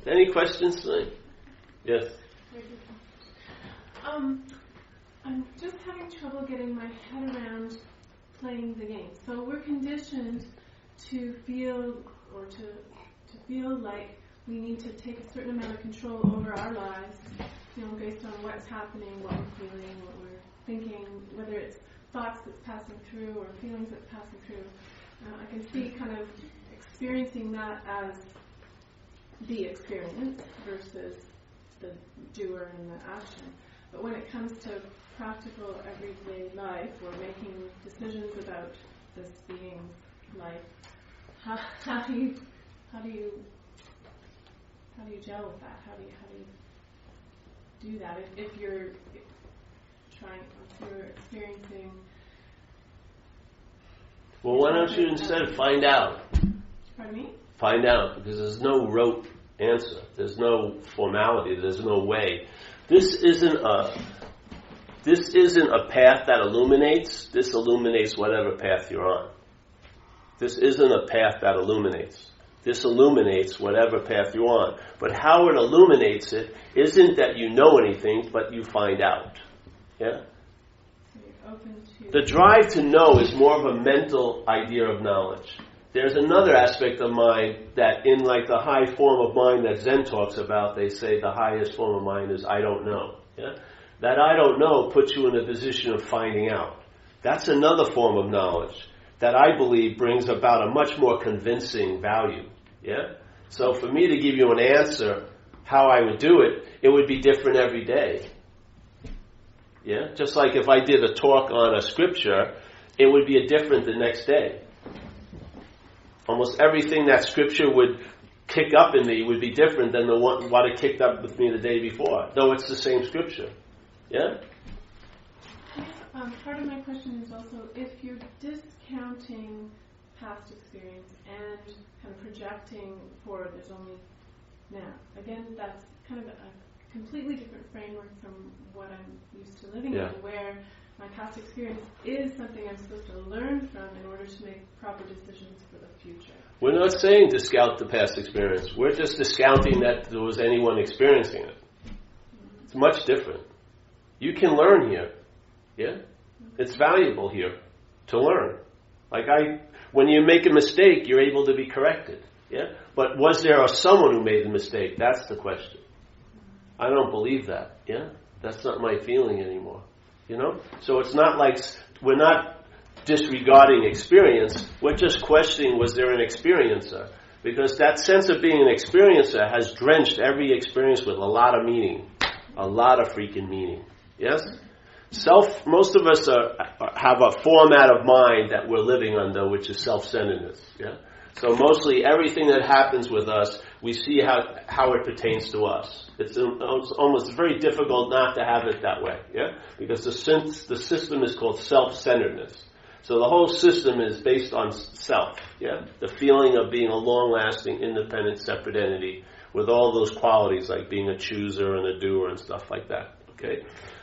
Any questions tonight? Yes. I'm just having trouble getting my head around playing the game. So we're conditioned to feel like we need to take a certain amount of control over our lives, based on what's happening, what we're feeling, what we're thinking, whether it's thoughts that's passing through or feelings that's passing through. I can see kind of experiencing that as the experience versus the doer and the action. But when it comes to practical everyday life or making decisions about this being's life, how do you gel with that? How do you do that if you're experiencing? Well, why don't you instead find out? Pardon me? Find out, because there's no rote answer. There's no formality. There's no way. This isn't a path that illuminates. This illuminates whatever path you're on. This isn't a path that illuminates. This illuminates whatever path you're on. But how it illuminates it isn't that you know anything, but you find out. Yeah? So you're open to... The drive to know is more of a mental idea of knowledge. There's another aspect of mind that in like the high form of mind that Zen talks about, they say the highest form of mind is I don't know. Yeah? That I don't know puts you in a position of finding out. That's another form of knowledge that I believe brings about a much more convincing value. Yeah? So for me to give you an answer how I would do it, it would be different every day. Yeah? Just like if I did a talk on a scripture, it would be different the next day. Almost everything that scripture would kick up in me would be different than what it kicked up with me the day before, though it's the same scripture. Yeah? Part of my question is also, if you're discounting past experience and kind of projecting forward, there's only now. Again, that's kind of a completely different framework from what I'm used to living in, where my past experience is something I'm supposed to learn from in order to make proper decisions for the future. We're not saying discount the past experience. We're just discounting that there was anyone experiencing it. It's much different. You can learn here. Yeah? It's valuable here to learn. When you make a mistake, you're able to be corrected. Yeah? But was there someone who made the mistake? That's the question. I don't believe that. Yeah? That's not my feeling anymore. You know? So it's not like we're not disregarding experience. We're just questioning, was there an experiencer? Because that sense of being an experiencer has drenched every experience with a lot of meaning. A lot of freaking meaning. Yes? Most of us have a format of mind that we're living under, which is self-centeredness. Yeah? So mostly everything that happens with us, we see how it pertains to us. It's almost very difficult not to have it that way. Yeah? Because the system is called self-centeredness. So the whole system is based on self. Yeah? The feeling of being a long-lasting, independent, separate entity with all those qualities like being a chooser and a doer and stuff like that. Okay?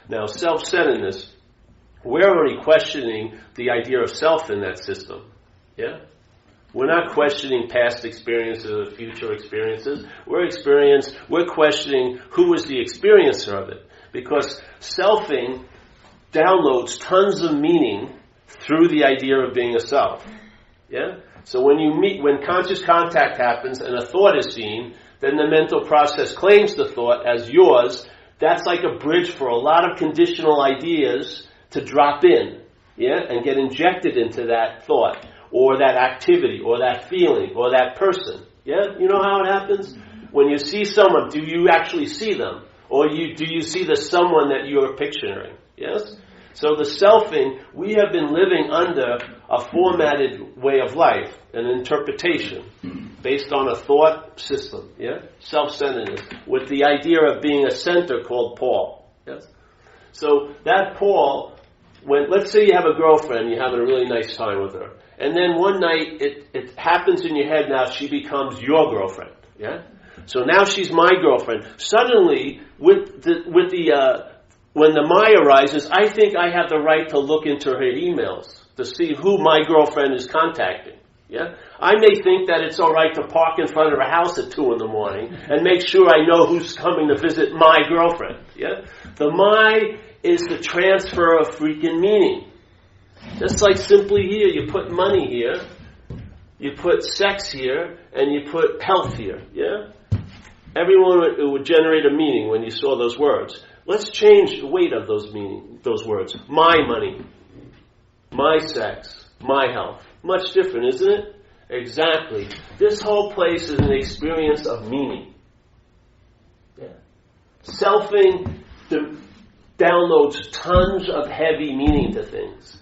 Now, self-centeredness, we're already questioning the idea of self in that system. Yeah? We're not questioning past experiences or future experiences. We're questioning who is the experiencer of it. Because selfing downloads tons of meaning through the idea of being a self. Yeah? So when conscious contact happens and a thought is seen, then the mental process claims the thought as yours. That's like a bridge for a lot of conditional ideas to drop in, yeah, and get injected into that thought, or that activity, or that feeling, or that person. Yeah? You know how it happens? When you see someone, do you actually see them? Or do you see the someone that you're picturing? Yes? So the selfing, we have been living under a formatted way of life, an interpretation, based on a thought system, yeah? Self-centeredness, with the idea of being a center called Paul. Yes? So that Paul, let's say you have a girlfriend, you're having a really nice time with her, and then one night it happens in your head now she becomes your girlfriend. Yeah? So now she's my girlfriend. Suddenly, when the Maya arises, I think I have the right to look into her emails to see who my girlfriend is contacting. Yeah? I may think that it's all right to park in front of her house at 2 a.m. and make sure I know who's coming to visit my girlfriend. Yeah? The my is the transfer of freaking meaning. Just like simply here, you put money here, you put sex here, and you put health here. Yeah? Everyone would generate a meaning when you saw those words. Let's change the weight of those words. My money, my sex, my health. Much different, isn't it? Exactly. This whole place is an experience of meaning. Yeah. Selfing downloads tons of heavy meaning to things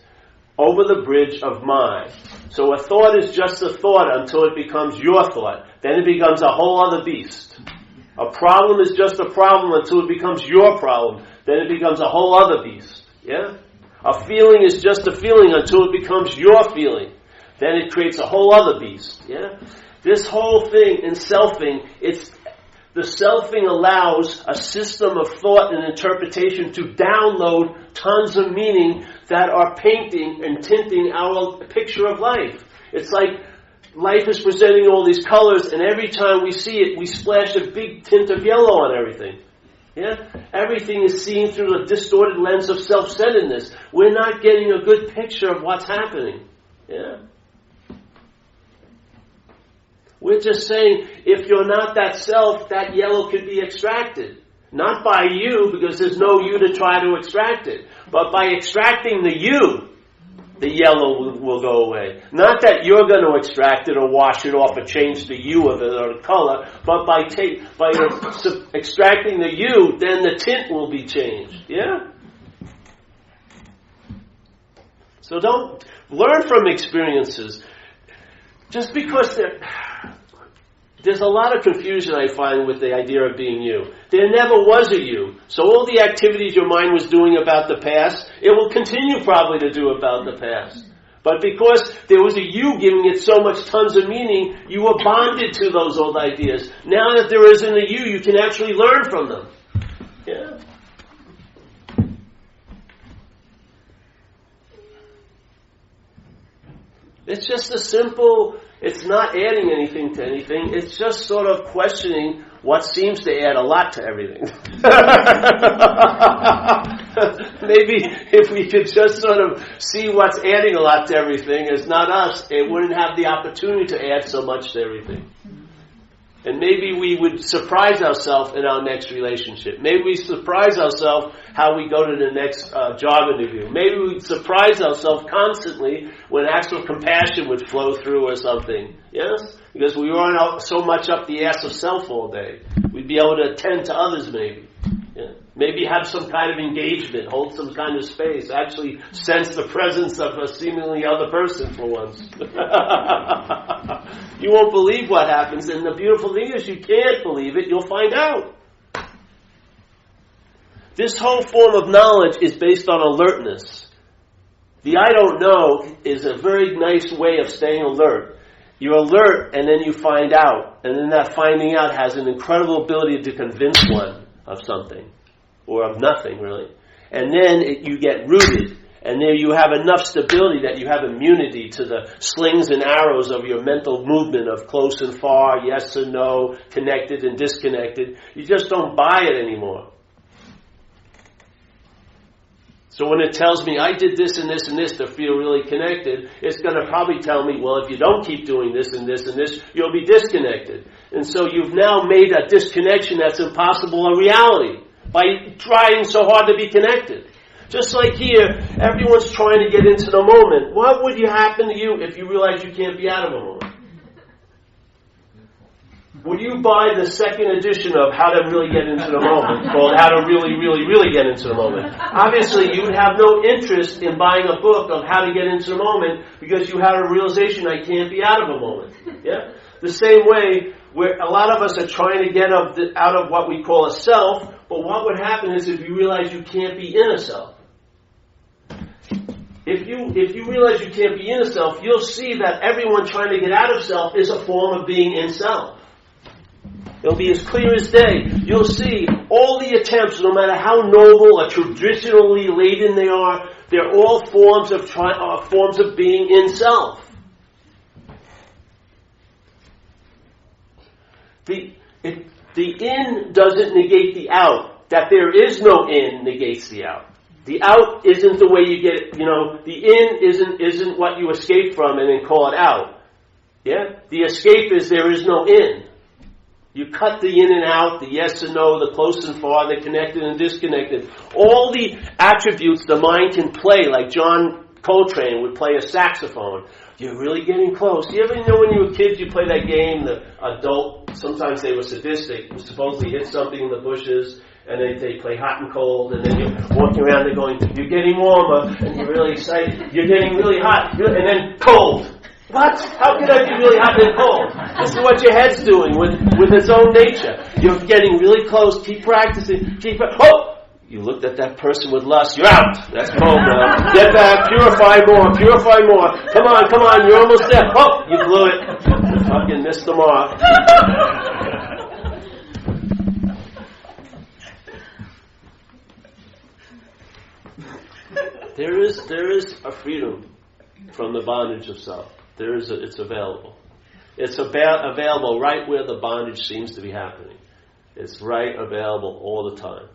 over the bridge of mind. So a thought is just a thought until it becomes your thought. Then it becomes a whole other beast. A problem is just a problem until it becomes your problem. Then it becomes a whole other beast. Yeah? A feeling is just a feeling until it becomes your feeling. Then it creates a whole other beast. Yeah? This whole thing in selfing, the selfing allows a system of thought and interpretation to download tons of meaning that are painting and tinting our picture of life. It's like life is presenting all these colors, and every time we see it, we splash a big tint of yellow on everything. Yeah? Everything is seen through the distorted lens of self-centeredness. We're not getting a good picture of what's happening. Yeah? We're just saying, if you're not that self, that yellow could be extracted. Not by you, because there's no you to try to extract it. But by extracting the you, the yellow will go away. Not that you're going to extract it or wash it off or change the hue of it or the color, but by extracting the you, then the tint will be changed. Yeah? So don't learn from experiences. Just because there's a lot of confusion I find with the idea of being you. There never was a you. So all the activities your mind was doing about the past, it will continue probably to do about the past. But because there was a you giving it so much tons of meaning, you were bonded to those old ideas. Now that there isn't a you can actually learn from them. Yeah. It's just a simple, it's not adding anything to anything. It's just sort of questioning what seems to add a lot to everything. Maybe if we could just sort of see what's adding a lot to everything as not us, it wouldn't have the opportunity to add so much to everything. And maybe we would surprise ourselves in our next relationship. Maybe we surprise ourselves how we go to the next job interview. Maybe we'd surprise ourselves constantly when acts of compassion would flow through or something. Yes? Because we weren't so much up the ass of self all day. We'd be able to attend to others maybe. Yeah. Maybe have some kind of engagement, hold some kind of space, actually sense the presence of a seemingly other person for once. You won't believe what happens, and the beautiful thing is you can't believe it, you'll find out. This whole form of knowledge is based on alertness. The I don't know is a very nice way of staying alert. You're alert, and then you find out, and then that finding out has an incredible ability to convince one of something, or of nothing really. And then you get rooted, and there you have enough stability that you have immunity to the slings and arrows of your mental movement of close and far, yes and no, connected and disconnected. You just don't buy it anymore. So when it tells me I did this and this and this to feel really connected, it's going to probably tell me, well, if you don't keep doing this and this and this, you'll be disconnected. And so you've now made a disconnection that's impossible a reality by trying so hard to be connected. Just like here, everyone's trying to get into the moment. What would happen to you if you realize you can't be out of a moment? Would you buy the second edition of How to Really Get Into the Moment, called How to Really, Really, Really Get Into the Moment? Obviously, you would have no interest in buying a book of how to get into the moment because you have a realization I can't be out of a moment. Yeah? The same way, where a lot of us are trying to get out of what we call a self, but what would happen is if you realize you can't be in a self. If you realize you can't be in a self, you'll see that everyone trying to get out of self is a form of being in self. It'll be as clear as day. You'll see all the attempts, no matter how noble or traditionally laden they are, they're all forms of being in self. The in doesn't negate the out. That there is no in negates the out. The out isn't the way you get it. The in isn't what you escape from and then call it out. Yeah? The escape is there is no in. You cut the in and out, the yes and no, the close and far, the connected and disconnected. All the attributes the mind can play, like John Coltrane would play a saxophone. You're really getting close. You ever know when you were kids, you play that game, the adult, sometimes they were sadistic, supposedly hit something in the bushes, and they play hot and cold, and then you're walking around, they're going, you're getting warmer, and you're really excited, you're getting really hot, and then cold. What? How can I be really hot and cold? This is what your head's doing with its own nature. You're getting really close, keep practicing, oh! You looked at that person with lust, you're out! That's cold now. Get back, purify more. Come on, you're almost there. Oh! You blew it. You fucking missed the mark. There is a freedom from the bondage of self. It's available. It's available right where the bondage seems to be happening. It's right available all the time.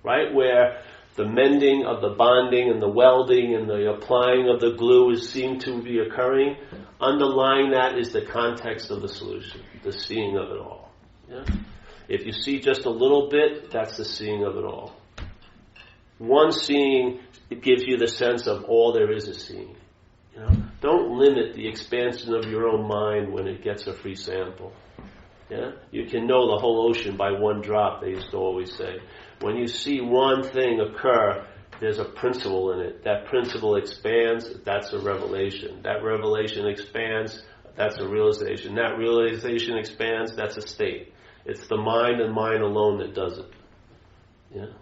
Right where the mending of the bonding and the welding and the applying of the glue seem to be occurring, underlying that is the context of the solution, the seeing of it all. Yeah? If you see just a little bit, that's the seeing of it all. One seeing, it gives you the sense of all there is seeing. You know? Don't limit the expansion of your own mind when it gets a free sample. Yeah? You can know the whole ocean by one drop, they used to always say. When you see one thing occur, there's a principle in it. That principle expands, that's a revelation. That revelation expands, that's a realization. That realization expands, that's a state. It's the mind and mind alone that does it. Yeah?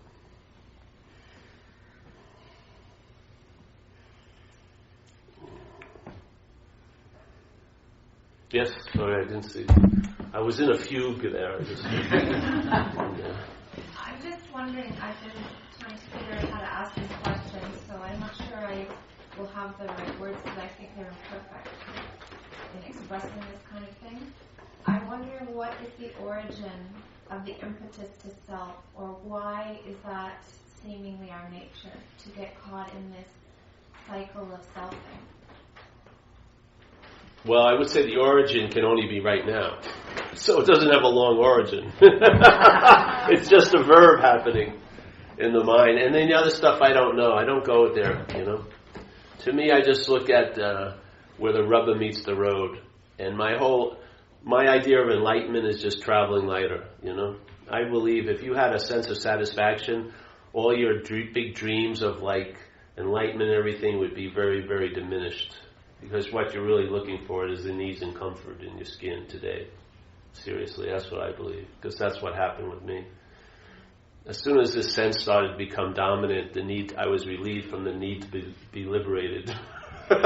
Yes, sorry, I didn't see. I was in a fugue there. Yeah. I'm just wondering, I've been trying to figure out how to ask these questions, so I'm not sure I will have the right words because I think they're imperfect in expressing this kind of thing. I'm wondering what is the origin of the impetus to self, or why is that seemingly our nature, to get caught in this cycle of selfing? Well, I would say the origin can only be right now. So it doesn't have a long origin. It's just a verb happening in the mind. And then the other stuff I don't know. I don't go there, you know. To me, I just look at where the rubber meets the road. And my idea of enlightenment is just traveling lighter, you know. I believe if you had a sense of satisfaction, all your big dreams of like enlightenment and everything would be very, very diminished. Because what you're really looking for is an ease and comfort in your skin today. Seriously, that's what I believe. Because that's what happened with me. As soon as this sense started to become dominant, I was relieved from the need to be liberated. I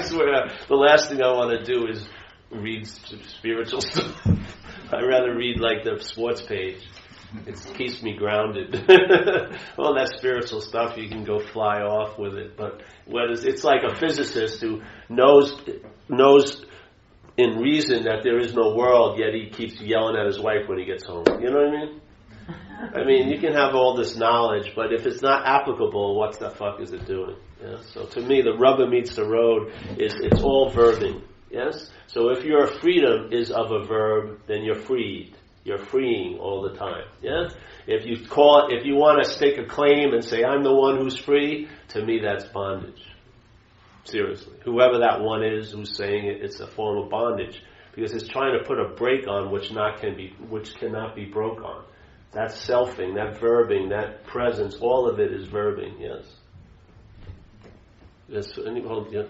swear, the last thing I want to do is read spiritual stuff. I'd rather read like the sports page. It keeps me grounded. All that spiritual stuff, you can go fly off with it. But it's like a physicist who knows in reason that there is no world, yet he keeps yelling at his wife when he gets home. You know what I mean? I mean, you can have all this knowledge, but if it's not applicable, what the fuck is it doing? Yeah? So to me, the rubber meets the road. It's all verbing. Yes? So if your freedom is of a verb, then you're freed. You're freeing all the time. Yeah? If you want to stake a claim and say, I'm the one who's free, to me that's bondage. Seriously. Whoever that one is who's saying it, it's a form of bondage. Because it's trying to put a brake on which cannot be broke on. That selfing, that verbing, that presence, all of it is verbing, yes. Yes, yeah.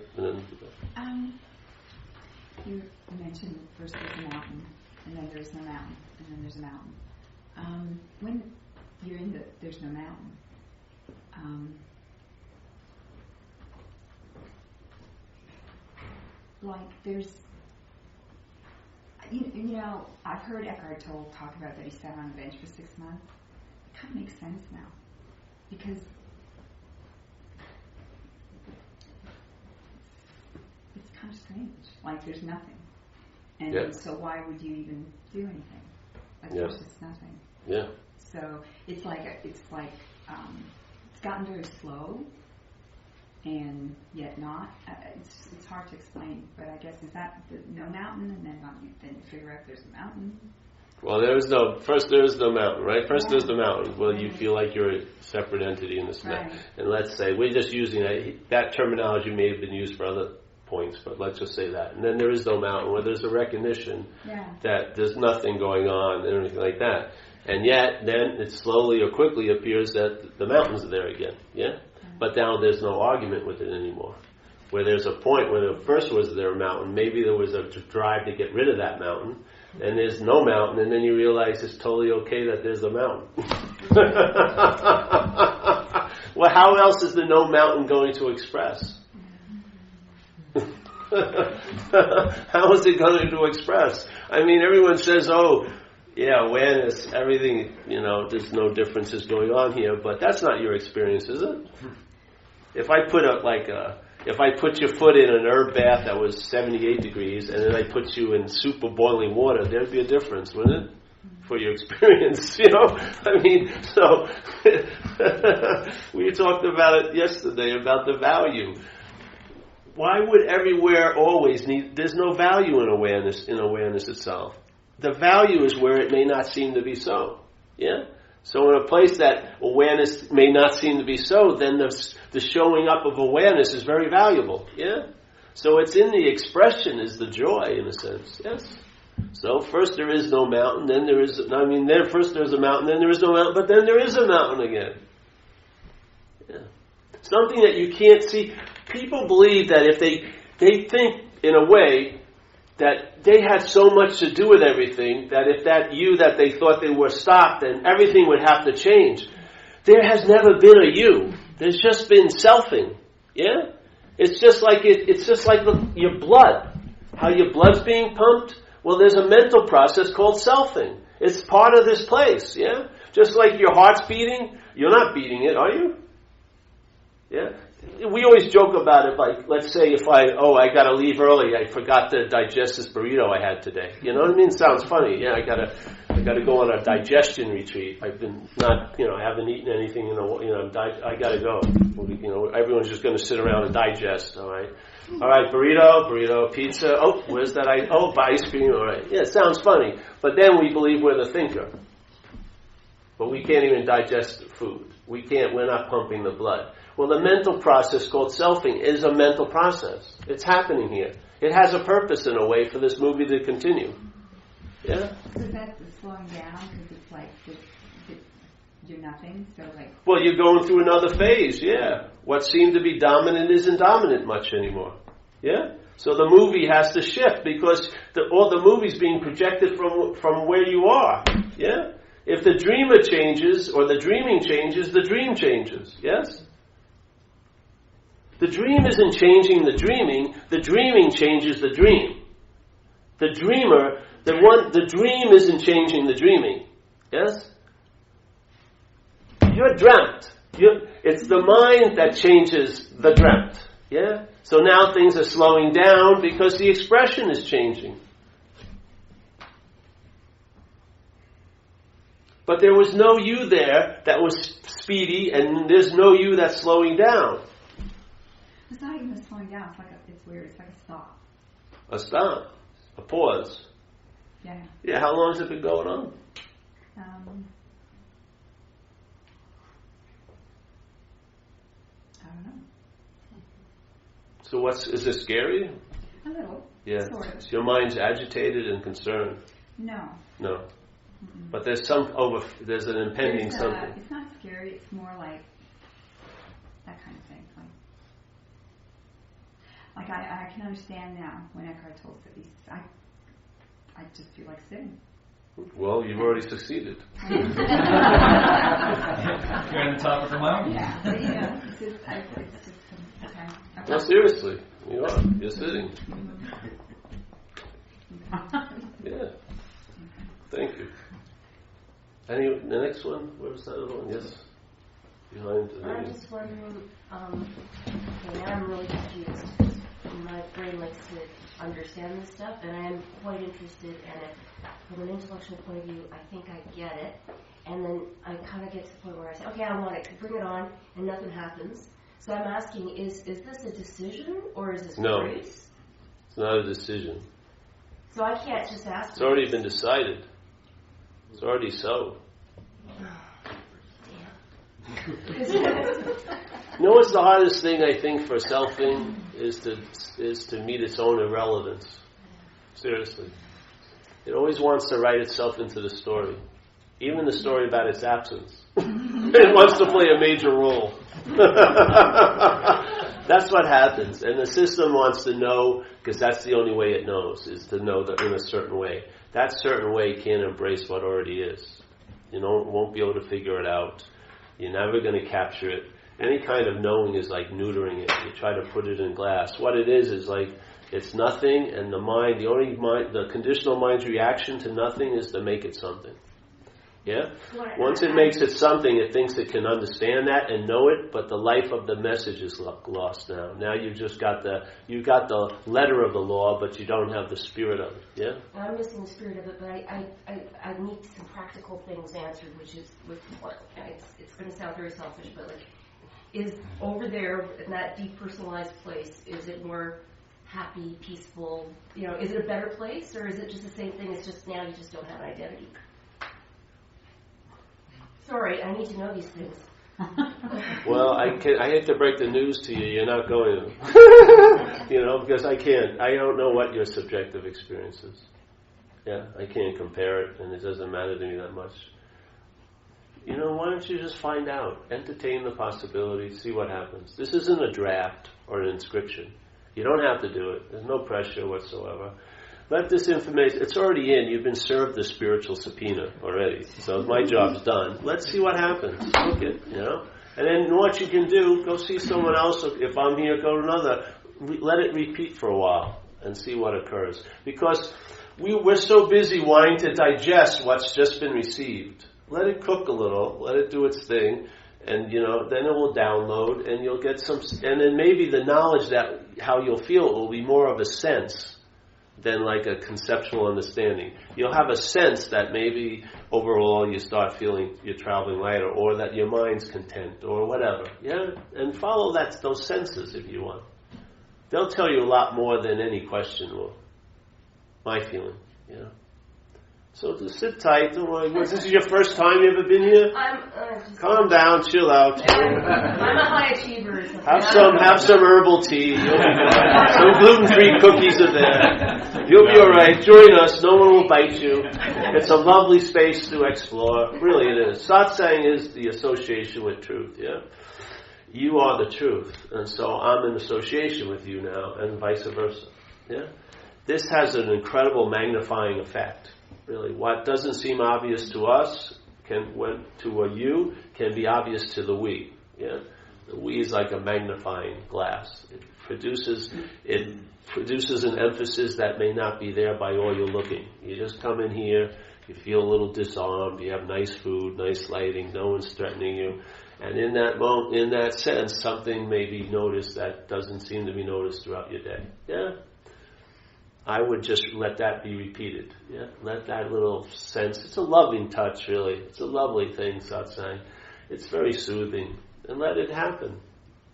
You mentioned first there's a mountain, and then there's no mountain, and then there's a mountain. When you're in there's no mountain, like there's, you know, I've heard Eckhart Tolle talk about that he sat on a bench for 6 months. It kind of makes sense now, because it's kind of strange. Like there's nothing, and so why would you even do anything? Like there's just nothing. Yeah. So it's gotten very slow, and yet not. It's hard to explain, but I guess is that no mountain, and then you figure out there's a mountain. Well, there is no mountain, right? First there's the mountain. Well, you feel like you're a separate entity in this and that. Right. And let's say, we're just using that terminology may have been used for other points, but let's just say that. And then there is no mountain, where there's a recognition that there's nothing going on and anything like that. And yet, then it slowly or quickly appears that the mountains are there again, yeah? But now there's no argument with it anymore. Where there's a point where there first was there a mountain, maybe there was a drive to get rid of that mountain, and there's no mountain, and then you realize it's totally okay that there's a mountain. Well, how else is the no mountain going to express? How is it going to express? I mean, everyone says, oh, yeah, awareness, everything, there's no differences going on here, but that's not your experience, is it? If I put your foot in an herb bath that was 78 degrees, and then I put you in super boiling water, there'd be a difference, wouldn't it? For your experience, I mean, so we talked about it yesterday, about the value. Why would everywhere always need, there's no value in awareness itself. The value is where it may not seem to be so. Yeah? So in a place that awareness may not seem to be so, then the showing up of awareness is very valuable. Yeah? So it's in the expression is the joy, in a sense. Yes? So first there is no mountain, then first there's a mountain, then there is no mountain, but then there is a mountain again. Yeah. Something that you can't see. People believe that if they think in a way that they had so much to do with everything, that if that they thought they were stopped, then everything would have to change. There has never been a you. There's just been selfing. Yeah? It's just like your blood. How your blood's being pumped? Well, there's a mental process called selfing. It's part of this place. Yeah? Just like your heart's beating, you're not beating it, are you? Yeah? We always joke about it, like, let's say if I gotta leave early, I forgot to digest this burrito I had today. You know what I mean? It sounds funny. Yeah, I gotta go on a digestion retreat. I've been I haven't eaten anything I gotta go. Everyone's just gonna sit around and digest, alright? Alright, burrito, pizza, where's that ice cream, alright. Yeah, it sounds funny. But then we believe we're the thinker. But we can't even digest the food. We're not pumping the blood. Well, the mental process called selfing is a mental process. It's happening here. It has a purpose in a way for this movie to continue. Yeah? So that's the slowing down because it's like you're nothing. So well, you're going through another phase. Yeah. What seemed to be dominant isn't dominant much anymore. Yeah. So the movie has to shift because all the movie's being projected from where you are. Yeah. If the dreamer changes or the dreaming changes, the dream changes. Yes. The dream isn't changing the dreaming changes the dream. The dream isn't changing the dreaming. Yes? You're dreamt. It's the mind that changes the dreamt. Yeah? So now things are slowing down because the expression is changing. But there was no you there that was speedy, and there's no you that's slowing down. It's not even slowing down. It's weird. It's like a stop. A stop. A pause. Yeah. Yeah, how long has it been going on? I don't know. So is this scary? A little. Yeah. Sort of. So your mind's agitated and concerned. No. No. Mm-mm. But there's an impending something. It's not scary. It's more like that kind of thing. Like I can understand now when Eckhart Tolle said I just feel like sitting. Well, you've already succeeded. You're on the top of the mountain. Yeah, but it's just okay. No, seriously, you are. You're sitting. Yeah. Thank you. The next one? Where's that other one? Yes. Behind. I'm just wondering. Okay, now I'm really confused. My brain likes to understand this stuff, and I am quite interested in it. From an intellectual point of view, I think I get it. And then I kind of get to the point where I say, okay, I want it. Bring it on, and nothing happens. So I'm asking, is this a decision, or is this No. grace? It's not a decision. So I can't just ask. It's already been decided. It's already so. You know what's the hardest thing, I think, for selfing is to meet its own irrelevance. Seriously. It always wants to write itself into the story. Even the story about its absence. It wants to play a major role. That's what happens. And the system wants to know, because that's the only way it knows, is to know that in a certain way. That certain way can't embrace what already is. You won't be able to figure it out. You're never going to capture it. Any kind of knowing is like neutering it. You try to put it in glass. What it is like, it's nothing, and the conditional mind's reaction to nothing is to make it something. Yeah? Once it makes it something, it thinks it can understand that and know it, but the life of the message is lost now. Now you've got the letter of the law, but you don't have the spirit of it. Yeah? I'm missing the spirit of it, but I need some practical things answered, which is it's going to sound very selfish, but like, is over there in that depersonalized place, is it more happy, peaceful? Is it a better place, or is it just the same thing? It's just now you just don't have an identity. Sorry, I need to know these things. Well, I hate to break the news to you. You're not going to. Because I can't. I don't know what your subjective experience is. Yeah, I can't compare it, and it doesn't matter to me that much. Why don't you just find out? Entertain the possibility, see what happens. This isn't a draft or an inscription. You don't have to do it. There's no pressure whatsoever. Let this information, it's already in. You've been served the spiritual subpoena already. So my job's done. Let's see what happens. Look it, And then what you can do, go see someone else. If I'm here, go to another. Let it repeat for a while and see what occurs. Because we're so busy wanting to digest what's just been received. Let it cook a little. Let it do its thing. And, then it will download and you'll get some, and then maybe the knowledge that how you'll feel will be more of a sense than like a conceptual understanding. You'll have a sense that maybe overall you start feeling you're traveling lighter, or that your mind's content, or whatever. Yeah? And follow those senses if you want. They'll tell you a lot more than any question will. My feeling, So just sit tight. Don't worry. This is your first time you ever been here? Calm down, chill out. I'm a high achiever. Have some herbal tea. Some gluten-free cookies are there. You'll be all right. Join us. No one will bite you. It's a lovely space to explore. Really, it is. Satsang is the association with truth. Yeah, you are the truth, and so I'm in association with you now, and vice versa. Yeah, this has an incredible magnifying effect. Really, what doesn't seem obvious to us can be obvious to the we. Yeah, the we is like a magnifying glass. It produces an emphasis that may not be there by all you're looking. You just come in here, you feel a little disarmed. You have nice food, nice lighting. No one's threatening you, and in that moment, in that sense, something may be noticed that doesn't seem to be noticed throughout your day. Yeah. I would just let that be repeated. Yeah, let that little sense. It's a loving touch, really. It's a lovely thing, satsang. It's very soothing, and let it happen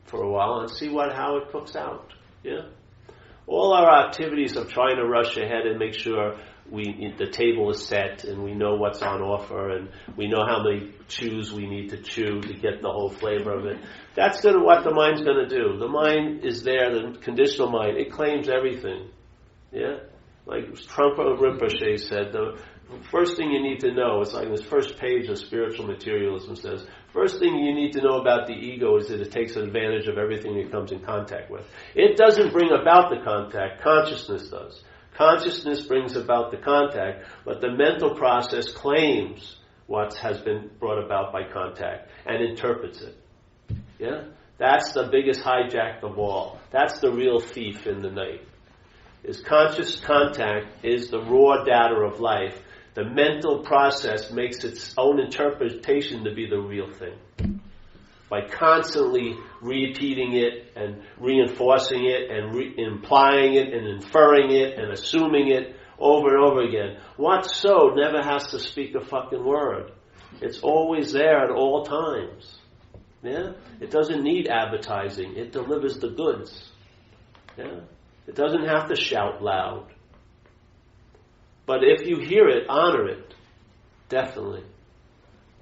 for a while and see how it cooks out. Yeah, all our activities of trying to rush ahead and make sure the table is set and we know what's on offer and we know how many chews we need to chew to get the whole flavor of it. That's what the mind's going to do. The mind is there. The conditional mind, it claims everything. Yeah? Like Trungpa Rinpoche said, the first thing you need to know, it's like this first page of spiritual materialism says, first thing you need to know about the ego is that it takes advantage of everything it comes in contact with. It doesn't bring about the contact, consciousness does. Consciousness brings about the contact, but the mental process claims what has been brought about by contact and interprets it. Yeah? That's the biggest hijack of all. That's the real thief in the night. Is conscious contact is the raw data of life. The mental process makes its own interpretation to be the real thing. By constantly repeating it and reinforcing it and implying it and inferring it and assuming it over and over again. What's so never has to speak a fucking word. It's always there at all times. Yeah? It doesn't need advertising. It delivers the goods. Yeah? It doesn't have to shout loud. But if you hear it, honor it. Definitely.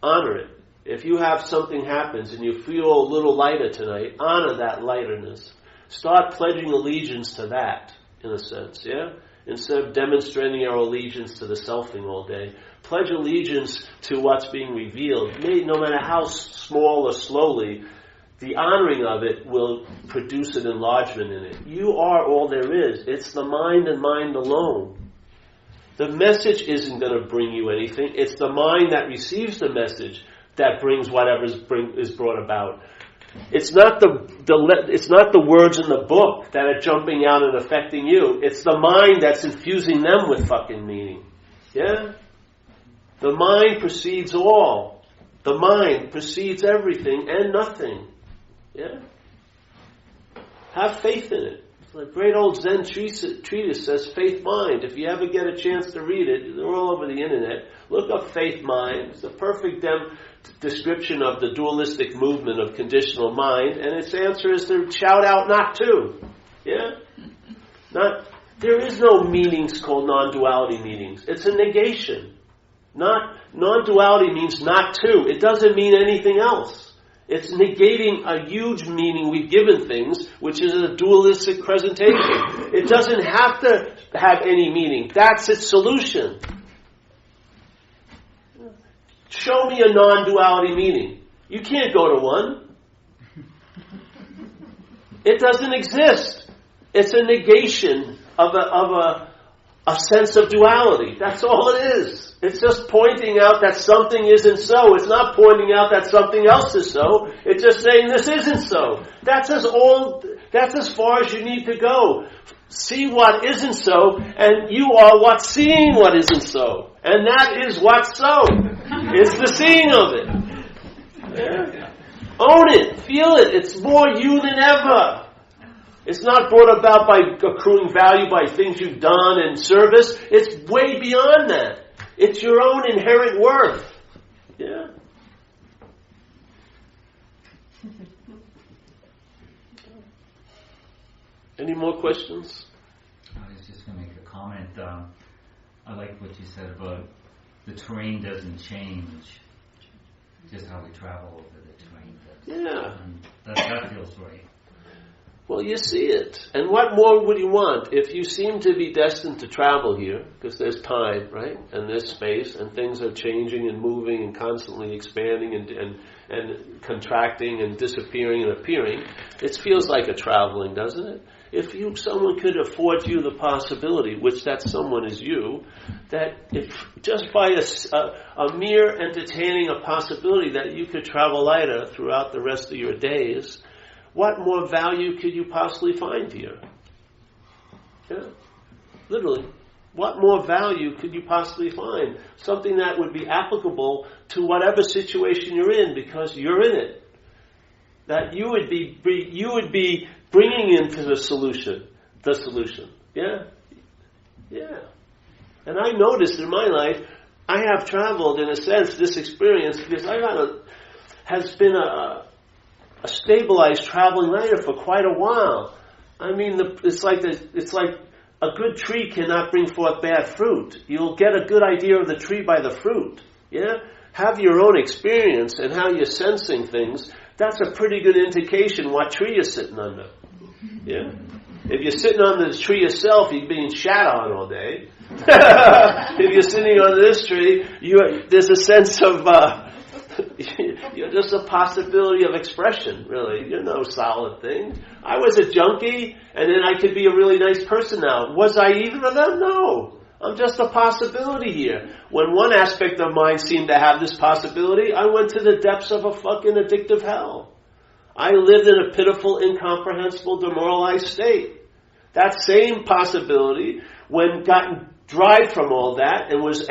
Honor it. If you have something happens and you feel a little lighter tonight, honor that lighterness. Start pledging allegiance to that, in a sense, yeah? Instead of demonstrating our allegiance to the selfing all day. Pledge allegiance to what's being revealed. No matter how small or slowly, the honoring of it will produce an enlargement in it. You are all there is. It's the mind and mind alone. The message isn't going to bring you anything. It's the mind that receives the message that brings whatever is brought about. It's not it's not the words in the book that are jumping out and affecting you. It's the mind that's infusing them with fucking meaning. Yeah? The mind precedes all. The mind precedes everything and nothing. Yeah? Have faith in it. The great old Zen treatise says faith mind. If you ever get a chance to read it, they're all over the internet. Look up faith mind. It's a perfect description of the dualistic movement of conditional mind, and its answer is to shout out not to. Yeah? There is no meanings called non-duality meanings. It's a negation. Non-duality means not to. It doesn't mean anything else. It's negating a huge meaning we've given things, which is a dualistic presentation. It doesn't have to have any meaning. That's its solution. Show me a non-duality meaning. You can't go to one. It doesn't exist. It's a negation of a sense of duality. That's all it is. It's just pointing out that something isn't so. It's not pointing out that something else is so. It's just saying this isn't so. That's as far as you need to go. See what isn't so, and you are what's seeing what isn't so. And that is what's so. It's the seeing of it. Yeah. Own it. Feel it. It's more you than ever. It's not brought about by accruing value by things you've done and service. It's way beyond that. It's your own inherent worth. Yeah. Any more questions? I was just going to make a comment. I like what you said about the terrain doesn't change, just how we travel over the terrain does. Yeah. And that feels right. Well, you see it. And what more would you want? If you seem to be destined to travel here, because there's time, right? And there's space, and things are changing and moving and constantly expanding and contracting and disappearing and appearing, it feels like a traveling, doesn't it? If someone could afford you the possibility, which that someone is you, that if just by a mere entertaining a possibility that you could travel lighter throughout the rest of your days, what more value could you possibly find here? Yeah, literally. What more value could you possibly find? Something that would be applicable to whatever situation you're in, because you're in it. That you would be bringing into the solution. Yeah? Yeah. And I noticed in my life, I have traveled, in a sense, this experience, because has been a stabilized traveling writer for quite a while. I mean, it's like a good tree cannot bring forth bad fruit. You'll get a good idea of the tree by the fruit. Yeah? Have your own experience and how you're sensing things. That's a pretty good indication what tree you're sitting under. Yeah? If you're sitting under the tree yourself, you're being shat on all day. If you're sitting under this tree, there's a sense of you're just a possibility of expression, really. You're no solid thing. I was a junkie, and then I could be a really nice person now. Was I either of them? No. I'm just a possibility here. When one aspect of mine seemed to have this possibility, I went to the depths of a fucking addictive hell. I lived in a pitiful, incomprehensible, demoralized state. That same possibility, when gotten dried from all that and was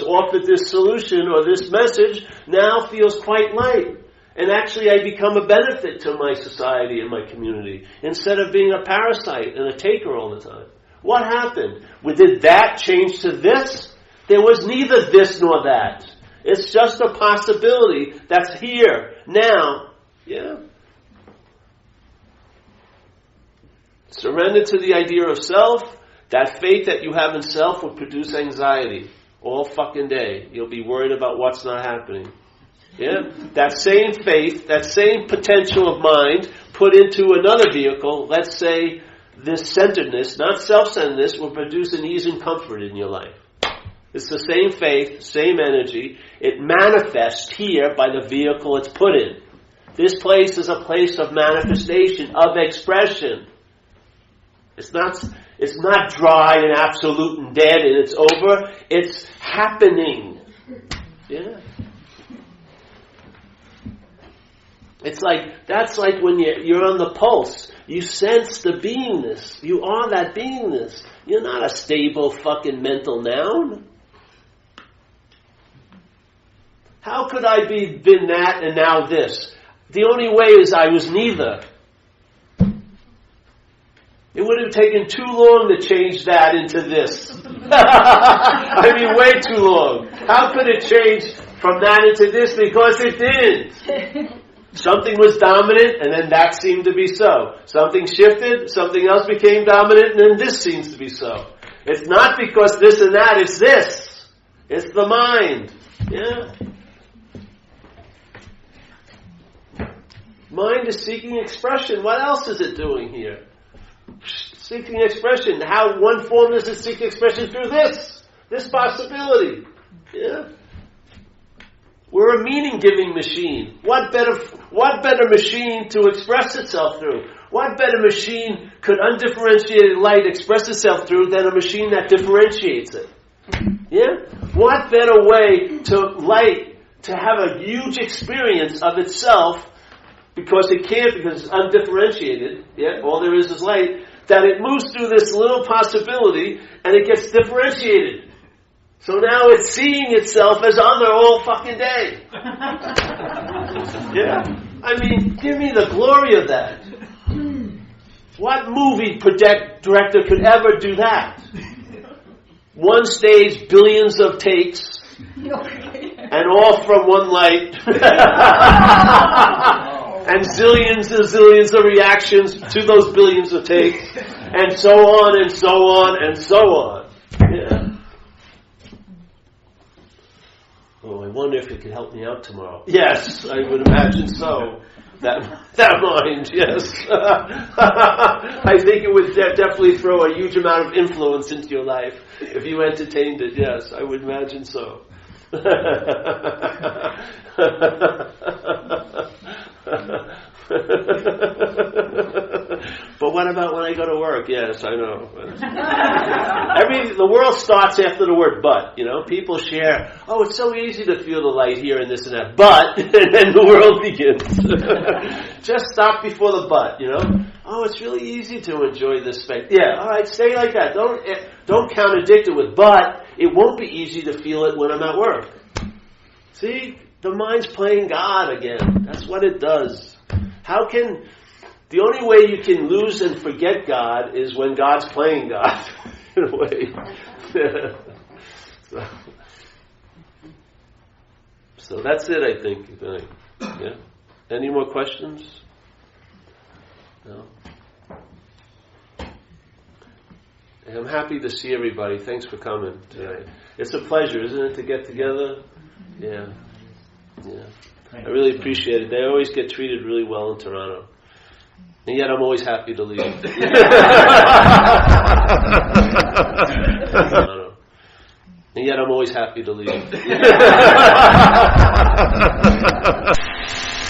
offered this solution or this message, now feels quite light. And actually I become a benefit to my society and my community, instead of being a parasite and a taker all the time. What happened? Did that change to this? There was neither this nor that. It's just a possibility that's here, now. Yeah? Surrender to the idea of self. That faith that you have in self will produce anxiety. all fucking day. You'll be worried about what's not happening. Yeah? That same faith, that same potential of mind put into another vehicle, let's say this centeredness, not self-centeredness, will produce an ease and comfort in your life. It's the same faith, same energy. It manifests here by the vehicle it's put in. This place is a place of manifestation, of expression. It's not dry and absolute and dead and it's over. It's happening. Yeah. That's like when you're on the pulse. You sense the beingness. You are that beingness. You're not a stable fucking mental noun. How could I been that and now this? The only way is I was neither. It would have taken too long to change that into this. I mean, way too long. How could it change from that into this? Because it didn't. Something was dominant, and then that seemed to be so. Something shifted, something else became dominant, and then this seems to be so. It's not because this and that, it's this. It's the mind. Yeah. Mind is seeking expression. What else is it doing here? Seeking expression. How one form does it seek expression through this possibility. Yeah. We're a meaning-giving machine. What better machine to express itself through? What better machine could undifferentiated light express itself through than a machine that differentiates it? Yeah? What better way to light to have a huge experience of itself, because it can't, because it's undifferentiated, yeah? All there is light, that it moves through this little possibility and it gets differentiated. So now it's seeing itself as other all fucking day. Yeah? I mean, give me the glory of that. What movie director could ever do that? One stage, billions of takes, and all from one light. And zillions and zillions of reactions to those billions of takes, and so on and so on and so on. Yeah. Oh, I wonder if it could help me out tomorrow. Yes, I would imagine so. That mind, yes. I think it would definitely throw a huge amount of influence into your life if you entertained it. Yes, I would imagine so. But what about when I go to work? Yes, I know. The world starts after the word but, People share, oh, it's so easy to feel the light here and this and that, but, and then the world begins. Just stop before the but, Oh, it's really easy to enjoy this space. Yeah, all right, stay like that. Don't contradict it with but. It won't be easy to feel it when I'm at work. See? The mind's playing God again. That's what it does. The only way you can lose and forget God is when God's playing God, in a way. So that's it, I think. Yeah. Any more questions? No? I'm happy to see everybody. Thanks for coming today. It's a pleasure, isn't it, to get together? Yeah. Yeah. I really appreciate it. They always get treated really well in Toronto. And yet I'm always happy to leave. And yet I'm always happy to leave.